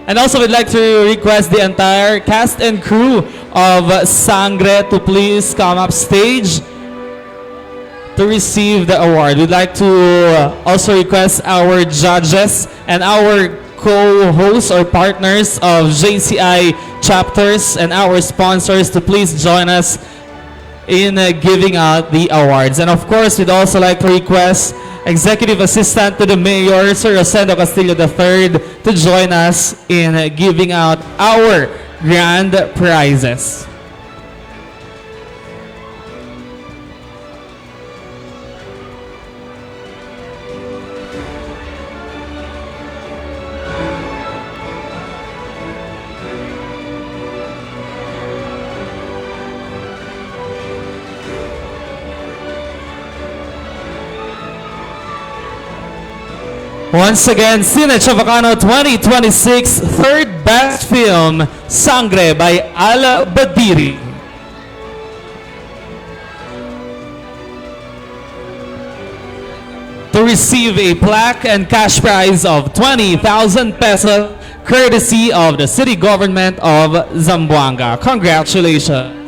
And also we'd like to request the entire cast and crew of Sangre to please come up stage to receive the award. We'd like to also request our judges and our co-hosts or partners of JCI chapters and our sponsors to please join us in giving out the awards. And of course, we'd also like to request Executive Assistant to the Mayor, Sir Rosendo Castillo III, to join us in giving out our grand prizes. Once again, CineChavacano 2026 third best film, Sangre by Al Badiri. To receive a plaque and cash prize of 20,000 pesos, courtesy of the City Government of Zamboanga. Congratulations.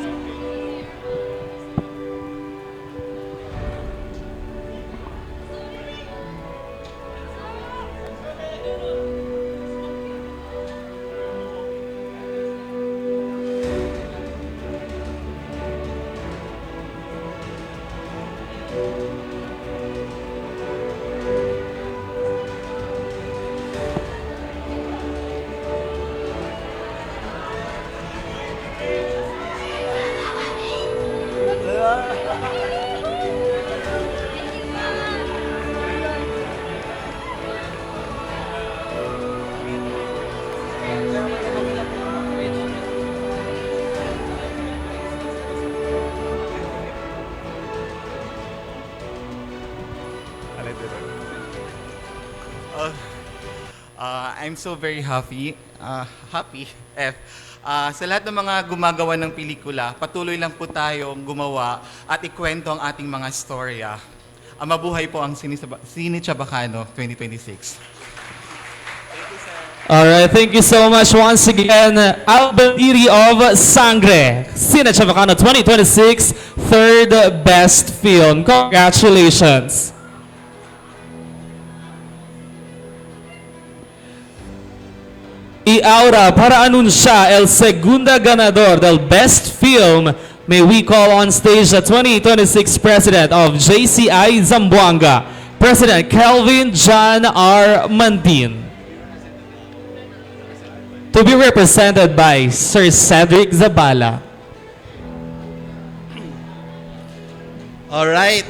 I'm so very happy, sa lahat ng mga gumagawa ng pelikula, patuloy lang po tayong gumawa at ikwento ang ating mga storya. Mabuhay po ang CineChavacano 2026. All right, thank you so much once again, Albadiri of Sangre, CineChavacano 2026, third best film. Congratulations. Y ahora, para anunciar el segunda ganador del Best Film, may we call on stage the 2026 President of JCI Zamboanga, President Kelvin John R. Mandin. To be represented by Sir Cedric Zabala. All right.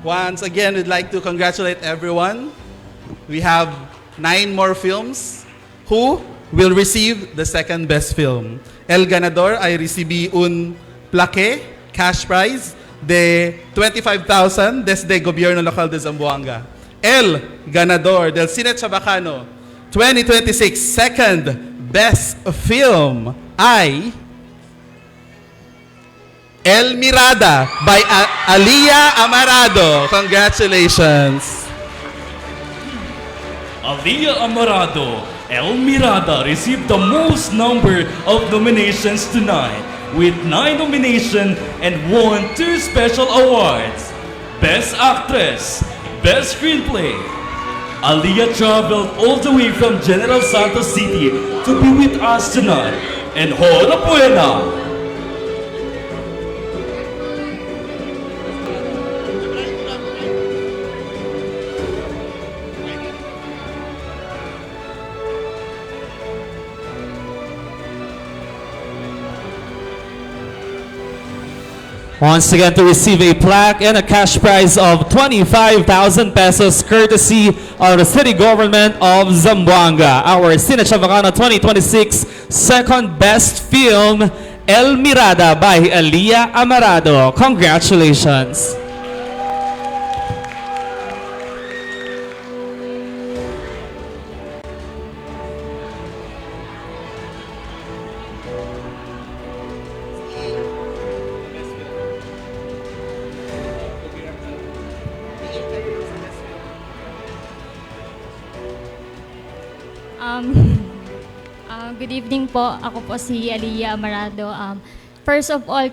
Once again, we'd like to congratulate everyone. We have 9 more films who will receive the second best film. El ganador ay recibí un plaque, cash prize, de 25,000 desde Gobierno Local de Zamboanga. El ganador del CineChavacano 2026 second best film ay El Mirada by Alia Amarado. Congratulations. Alia Amarado, El Mirada received the most number of nominations tonight with 9 nominations and won 2 special awards. Best Actress, Best Screenplay. Alia traveled all the way from General Santos City to be with us tonight. And Hora Buena! Once again, to receive a plaque and a cash prize of 25,000 pesos courtesy of the City Government of Zamboanga. Our CineChavacano 2026 second best film, El Mirada by Alia Amarado. Congratulations. Good evening po. Ako po si Alia Amarado. First of all,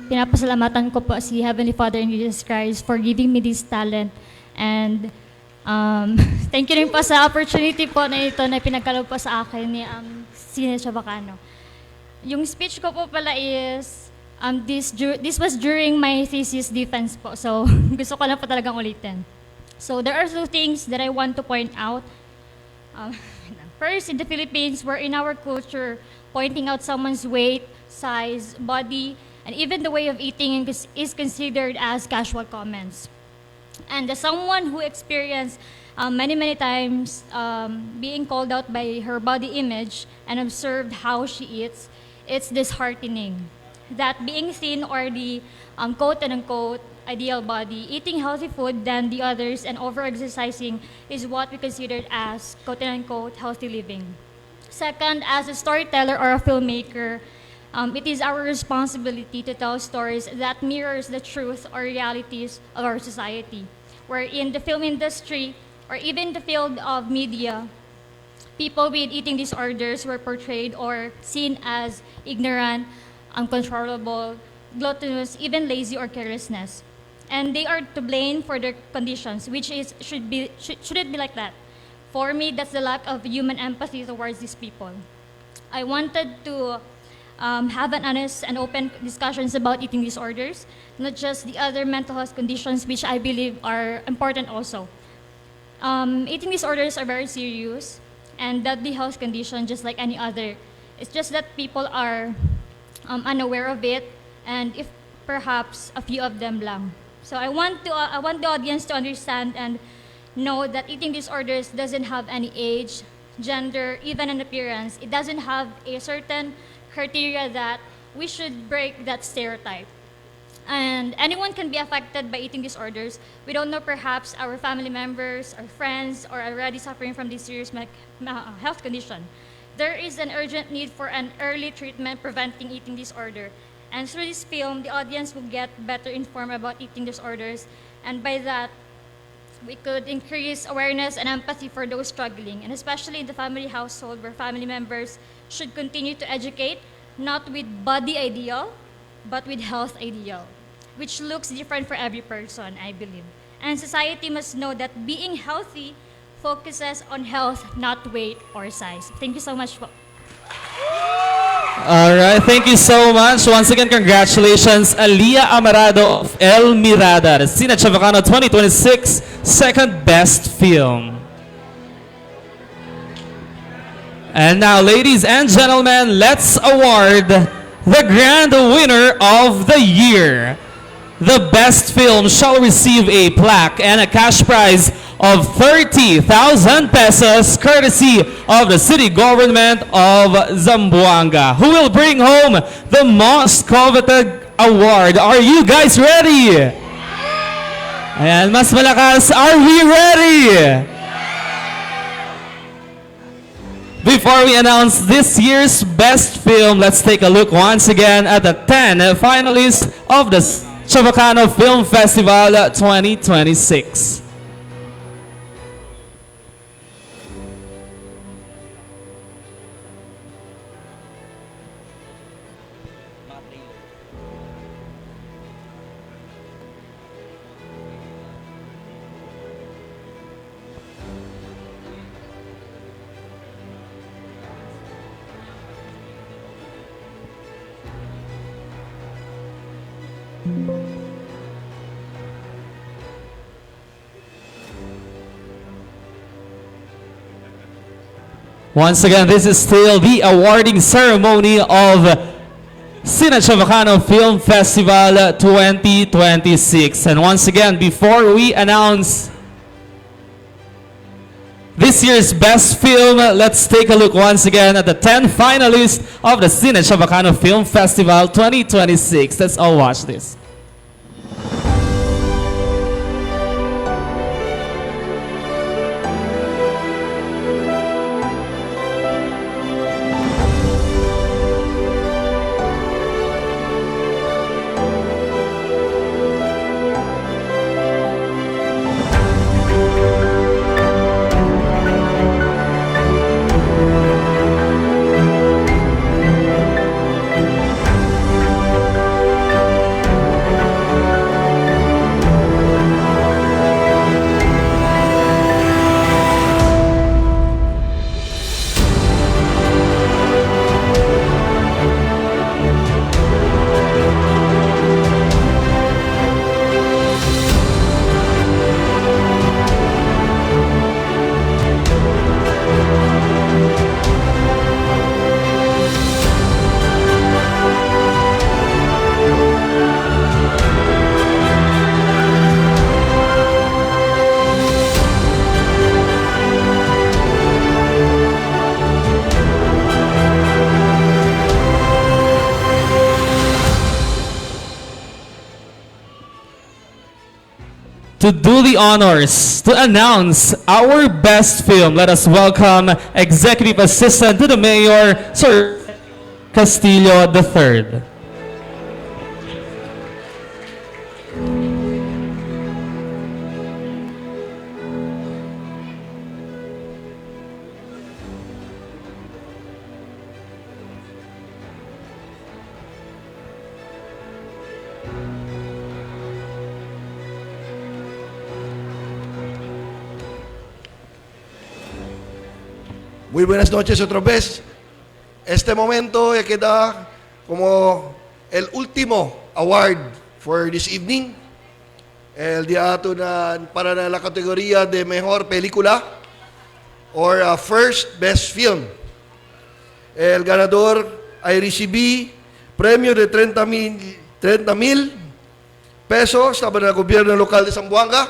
pinapasalamatan ko po si Heavenly Father in Jesus Christ for giving me this talent. And thank you rin po sa opportunity po na ito na pinagkaloob po sa akin ni CineChavacano. Yung speech ko po pala is, this was during my thesis defense po. So, gusto ko lang po talagang ulitin. So, there are 2 things that I want to point out. First, in the Philippines, we're in our culture, pointing out someone's weight, size, body, and even the way of eating is considered as casual comments. And as someone who experienced many times being called out by her body image and observed how she eats, it's disheartening that being thin or the quote-unquote ideal body, eating healthy food than the others, and over-exercising is what we consider as quote-unquote healthy living. Second, as a storyteller or a filmmaker, it is our responsibility to tell stories that mirrors the truth or realities of our society. Where in the film industry, or even the field of media, people with eating disorders were portrayed or seen as ignorant, uncontrollable, gluttonous, even lazy or carelessness. And they are to blame for their conditions, which shouldn't be like that. For me, that's the lack of human empathy towards these people. I wanted to have an honest and open discussions about eating disorders, not just the other mental health conditions, which I believe are important also. Eating disorders are very serious, and that the health condition, just like any other. It's just that people are unaware of it, and if perhaps a few of them lang. So I want the audience to understand and know that eating disorders doesn't have any age, gender, even an appearance. It doesn't have a certain criteria that we should break that stereotype. And anyone can be affected by eating disorders. We don't know, perhaps our family members or friends are already suffering from this serious health condition. There is an urgent need for an early treatment preventing eating disorder. And through this film, the audience will get better informed about eating disorders. And by that, we could increase awareness and empathy for those struggling, and especially in the family household where family members should continue to educate, not with body ideal, but with health ideal, which looks different for every person, I believe. And society must know that being healthy focuses on health, not weight or size. Thank you so much. All right, thank you so much. Once again, congratulations, Alia Amarado of El Mirada, the CineChavacano 2026 Second Best Film. And now, ladies and gentlemen, let's award the grand winner of the year. The best film shall receive a plaque and a cash prize of 30,000 pesos courtesy of the City Government of Zamboanga, who will bring home the most coveted award. Are you guys ready? Ayan, mas malakas, are we ready? Before we announce this year's best film, let's take a look once again at the 10 finalists of the CineChavacano Film Festival 2026. Once again, this is still the awarding ceremony of CineChavacano Film Festival 2026. And once again, before we announce this year's best film, let's take a look once again at the 10 finalists of the CineChavacano Film Festival 2026. Let's all watch this. To do the honors, to announce our best film, let us welcome Executive Assistant to the Mayor, Sir Castillo III. Muy buenas noches otra vez. Este momento queda como el último award for this evening. El día para la categoría de mejor película or first best film. El ganador ay recibí premio de 30,000 pesos para el gobierno local de Zamboanga.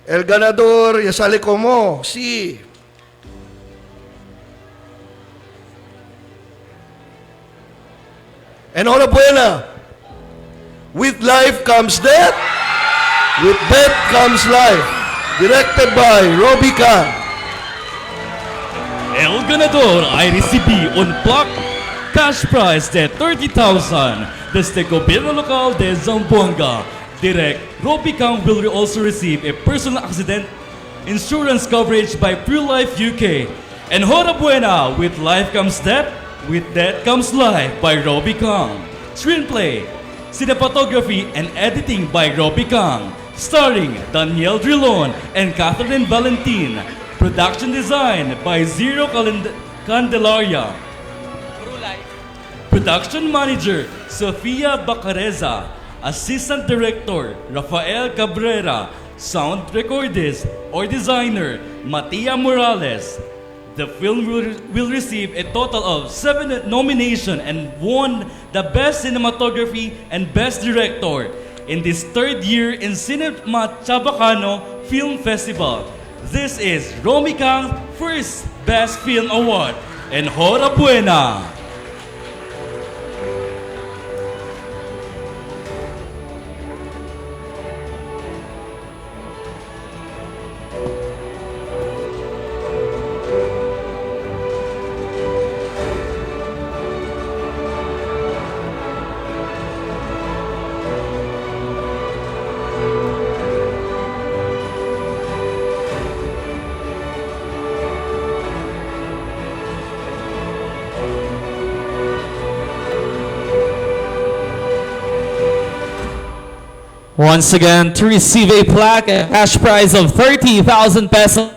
El ganador ya sale como si enhorabuena With life comes death. With death comes life. Directed by Robbie Kang. El ganador ay recibe un plaque cash prize de 30,000 desde Gobierno Local de Zamboanga. Direct Robbie Kang will also receive a personal accident insurance coverage by ProLife UK. And Horabuena, with life comes death, with death comes life by Robbie Kang. Screenplay, Cinematography and editing by Robbie Kang. Starring Daniel Drilon and Catherine Valentin. Production design by Zero Candelaria. Production manager Sofia Bacareza. Assistant director Rafael Cabrera. Sound recordist or designer Matia Morales. The film will receive a total of 7 nominations and won the Best Cinematography and Best Director in this third year in CineChavacano Film Festival. This is Romy Kang's first Best Film Award. Enhorabuena! Once again, to receive a plaque and cash prize of 30,000 pesos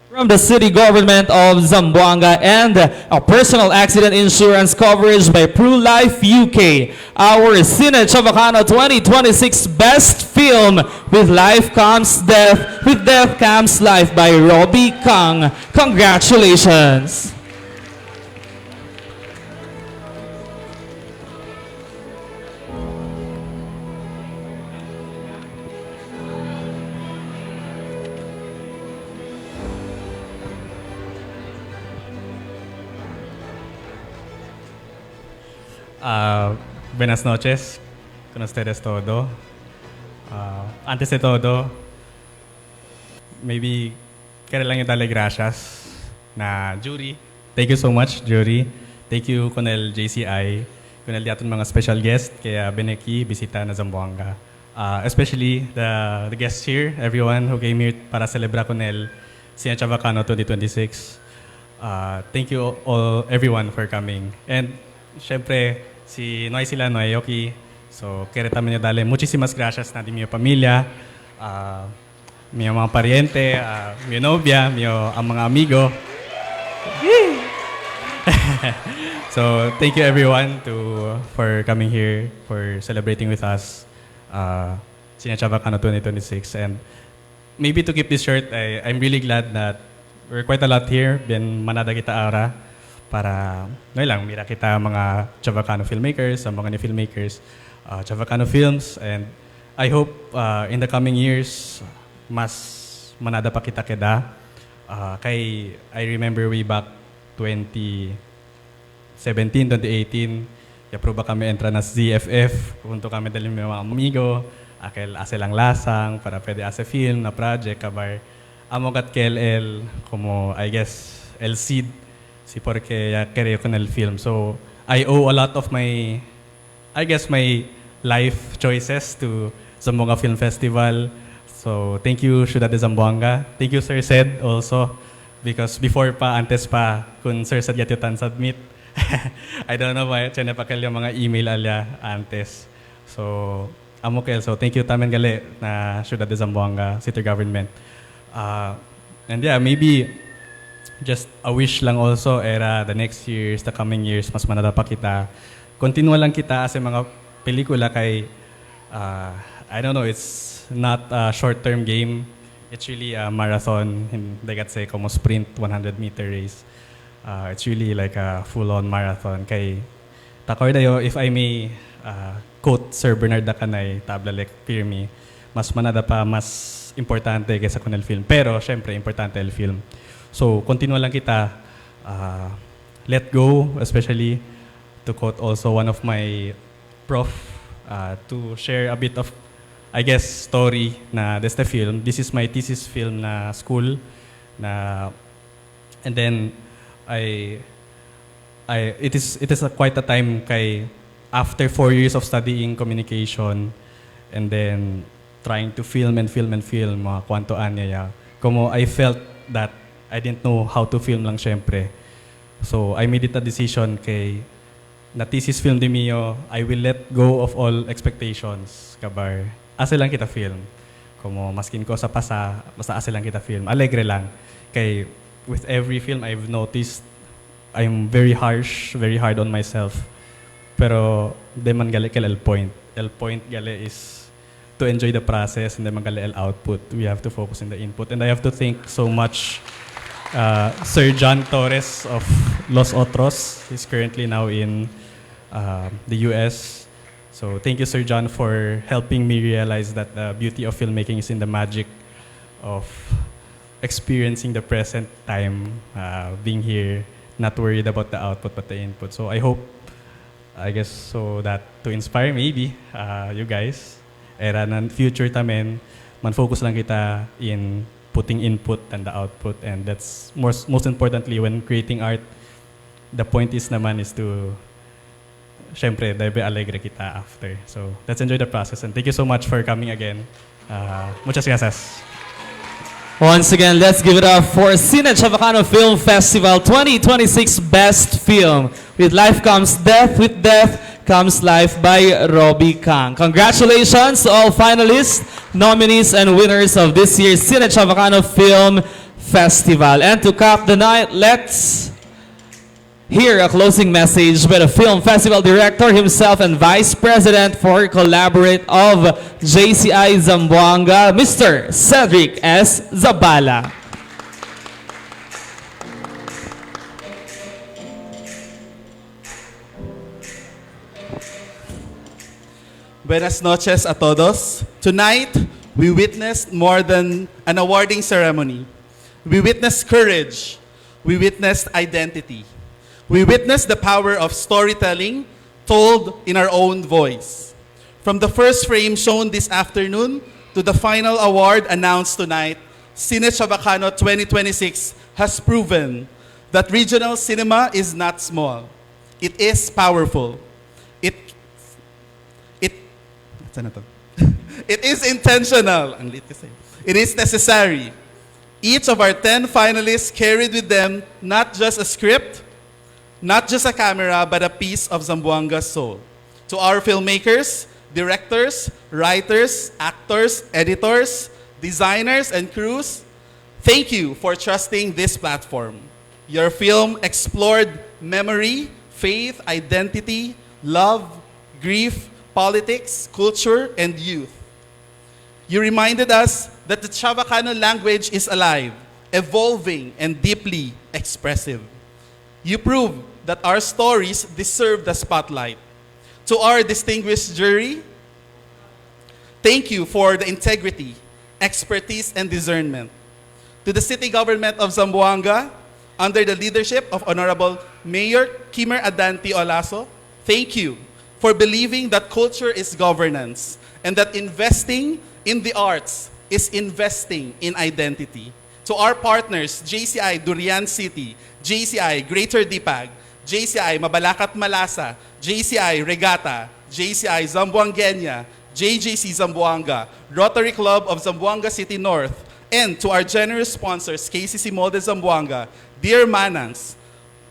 from the City Government of Zamboanga and a personal accident insurance coverage by ProLife UK, our CineChavacano 2026 Best Film with Life Comes Death, with Death Comes Life by Robbie Kang. Congratulations! Buenas noches con ustedes todo. Antes de todo, maybe quiero lang yung darle gracias na jury. Thank you so much, jury. Thank you con el JCI, con el diaton mga special guest kaya beneki bisita na Zamboanga. Especially the guests here, everyone who came here para celebrar con el CineChavacano 2026. Thank you all, everyone for coming. And syempre, si Noy sila, Noy Yoki. So, kaya también dale muchísimas gracias na di mi pamilya, mi mga pariente, mi novia, ang mga amigo. So, thank you everyone for coming here, for celebrating with us CineChavacano 2026. And maybe to keep this short, I'm really glad that we're quite a lot here. Bien manada kita ara. Para mira kita mga Chavacano filmmakers, ang mga ni filmmakers, Chavacano films, and I hope in the coming years mas manada pa kita keda. Kay I remember way back 2017, 2018, yapro ba kami entra na ZFF, punto kami dali mga amigo, ase lang lasang para pwede ase film na project kabar amogat KLL como I guess El Cid. Si porque ya quería con el film. So, I owe a lot of my, I guess, my life choices to Zamboanga Film Festival. So, thank you, Ciudad de Zamboanga. Thank you, Sir Sed, also. Because before pa, antes pa, kung Sir Sed yatutan submit, I don't know why, tiyan pa kayo mga email alya antes. So, amo kayo. So, thank you tamen gali na Ciudad de Zamboanga, City Government. And yeah, maybe, just a wish lang also era the next years, the coming years, mas manada pa kita. Continua lang kita sa mga pelikula kay, I don't know, it's not a short-term game. It's really a marathon, they got say, como sprint 100-meter race. It's really like a full-on marathon. Kay, takoy dayo, if I may quote Sir Bernard Dacanay, tablalek, pirmi, mas manada pa, mas importante kaysa kun el film. Pero, syempre, importante el film. So, continua lang kita, let go, especially to quote also one of my prof to share a bit of, I guess, story na this the film. This is my thesis film na school na, and then it is quite a time kay after 4 years of studying communication and then trying to film mga kwantoan niya. Como I felt that I didn't know how to film lang syempre. So I made it a decision kay na thesis film di mio, I will let go of all expectations kabar. Asa lang kita film. Como maskin ko sa pasa, basta asa lang kita film. Alegre lang. Kay with every film I've noticed I'm very hard on myself. Pero di man gali kay el point. El point gali is to enjoy the process and then man gali el output. We have to focus on the input. And I have to thank so much Sir John Torres of Los Otros. He's currently now in the US. So thank you, Sir John, for helping me realize that the beauty of filmmaking is in the magic of experiencing the present time, being here, not worried about the output but the input. So I hope, I guess, so that to inspire maybe you guys, era ng future tamen, man-focus lang kita in putting input and the output, and that's most importantly when creating art, the point is naman is to syempre debe alegre kita after. So let's enjoy the process, and thank you so much for coming again. Muchas gracias. Once again, let's give it up for CineChavacano Film Festival 2026 Best Film. With Life Comes Death, with Death Comes Life by Robbie Kang. Congratulations to all finalists, nominees, and winners of this year's CineChavacano Film Festival. And to cap the night, let's hear a closing message by the film festival director himself and vice president for collaborate of JCI Zamboanga, Mr. Cedric S. Zabala. Buenas noches a todos. Tonight, we witnessed more than an awarding ceremony. We witnessed courage. We witnessed identity. We witnessed the power of storytelling told in our own voice. From the first frame shown this afternoon to the final award announced tonight, CineChavacano 2026 has proven that regional cinema is not small. It is powerful. It is intentional. It is necessary. Each of our 10 finalists carried with them not just a script, not just a camera, but a piece of Zamboanga's soul. To our filmmakers, directors, writers, actors, editors, designers, and crews, thank you for trusting this platform. Your film explored memory, faith, identity, love, grief, politics, culture, and youth. You reminded us that the Chavacano language is alive, evolving, and deeply expressive. You proved that our stories deserve the spotlight. To our distinguished jury, thank you for the integrity, expertise, and discernment. To the City Government of Zamboanga, under the leadership of Honorable Mayor Kimer Adanti Olaso, thank you for believing that culture is governance and that investing in the arts is investing in identity. To our partners, JCI Durian City, JCI Greater Dipag, JCI Mabalacat Malasa, JCI Regatta, JCI Zamboangueño, JJC Zamboanga, Rotary Club of Zamboanga City North, and to our generous sponsors, KCC Molde Zamboanga, Dear Manangs,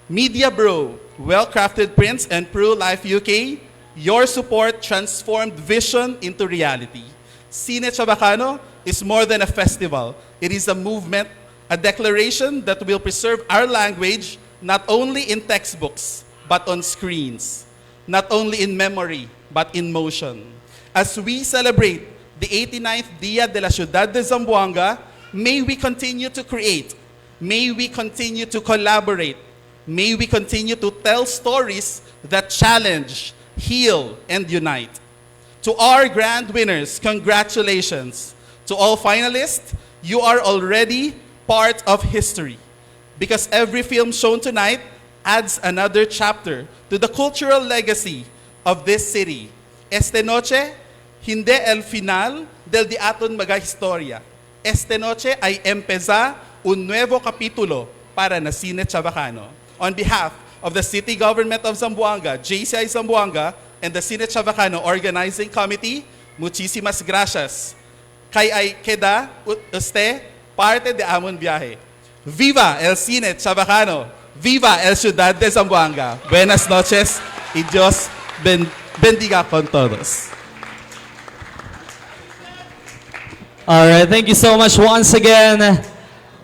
Media Bro, Well-Crafted Prints, and Pro Life UK, your support transformed vision into reality. CineChavacano is more than a festival. It is a movement, a declaration that will preserve our language not only in textbooks, but on screens. Not only in memory, but in motion. As we celebrate the 89th Dia de la Ciudad de Zamboanga, may we continue to create. May we continue to collaborate. May we continue to tell stories that challenge, heal, and unite. To our grand winners, congratulations. To all finalists, you are already part of history, because every film shown tonight adds another chapter to the cultural legacy of this city Este noche, hindi el final del di aton mga historia. Este noche ay empeza un nuevo capítulo para na CineChavacano. On behalf of the City Government of Zamboanga, JCI Zamboanga, and the CineChavacano Organizing Committee, muchísimas gracias. Kay ay queda usted parte de amon viaje. Viva el CineChavacano! Viva el Ciudad de Zamboanga! Buenas noches y Dios bendiga con todos. All right, thank you so much once again,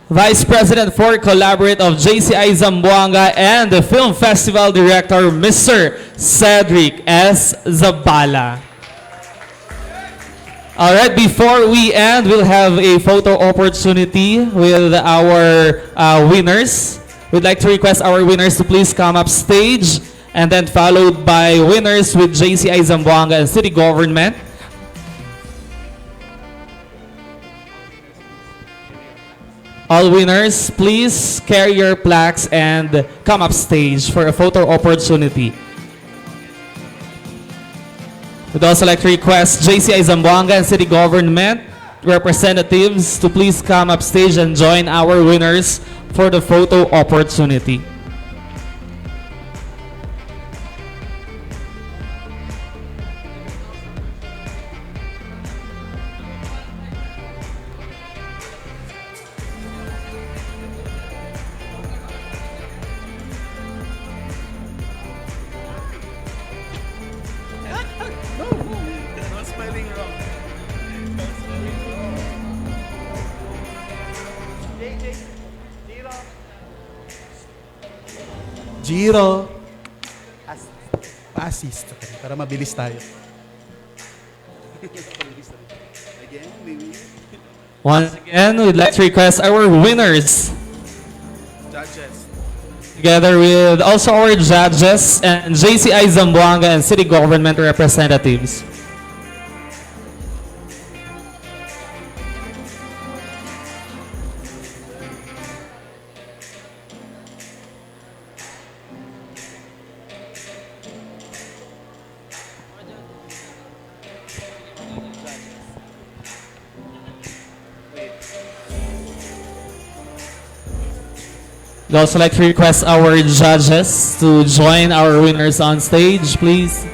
Vice President for Collaborate of JCI Zamboanga and the Film Festival Director, Mr. Cedric S. Zabala. All right, before we end, we'll have a photo opportunity with our winners. We'd like to request our winners to please come up stage, and then followed by winners with JCI Zamboanga and City Government. All winners, please carry your plaques and come up stage for a photo opportunity. We'd also like to request JCI Zamboanga and City Government representatives to please come up stage and join our winners for the photo opportunity. Giro. Assist. Para mabilis tayo. Once again, we'd like to request our winners, Judges. together with also our judges and JCI Zamboanga and City Government representatives. We'd also like to request our judges to join our winners on stage, please.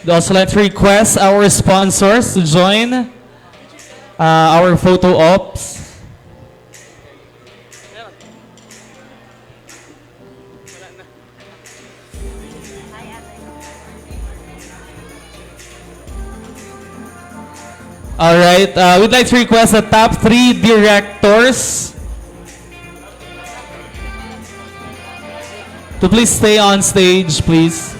We'd also like to request our sponsors to join our photo ops. All right, we'd like to request the top 3 directors to please stay on stage, please.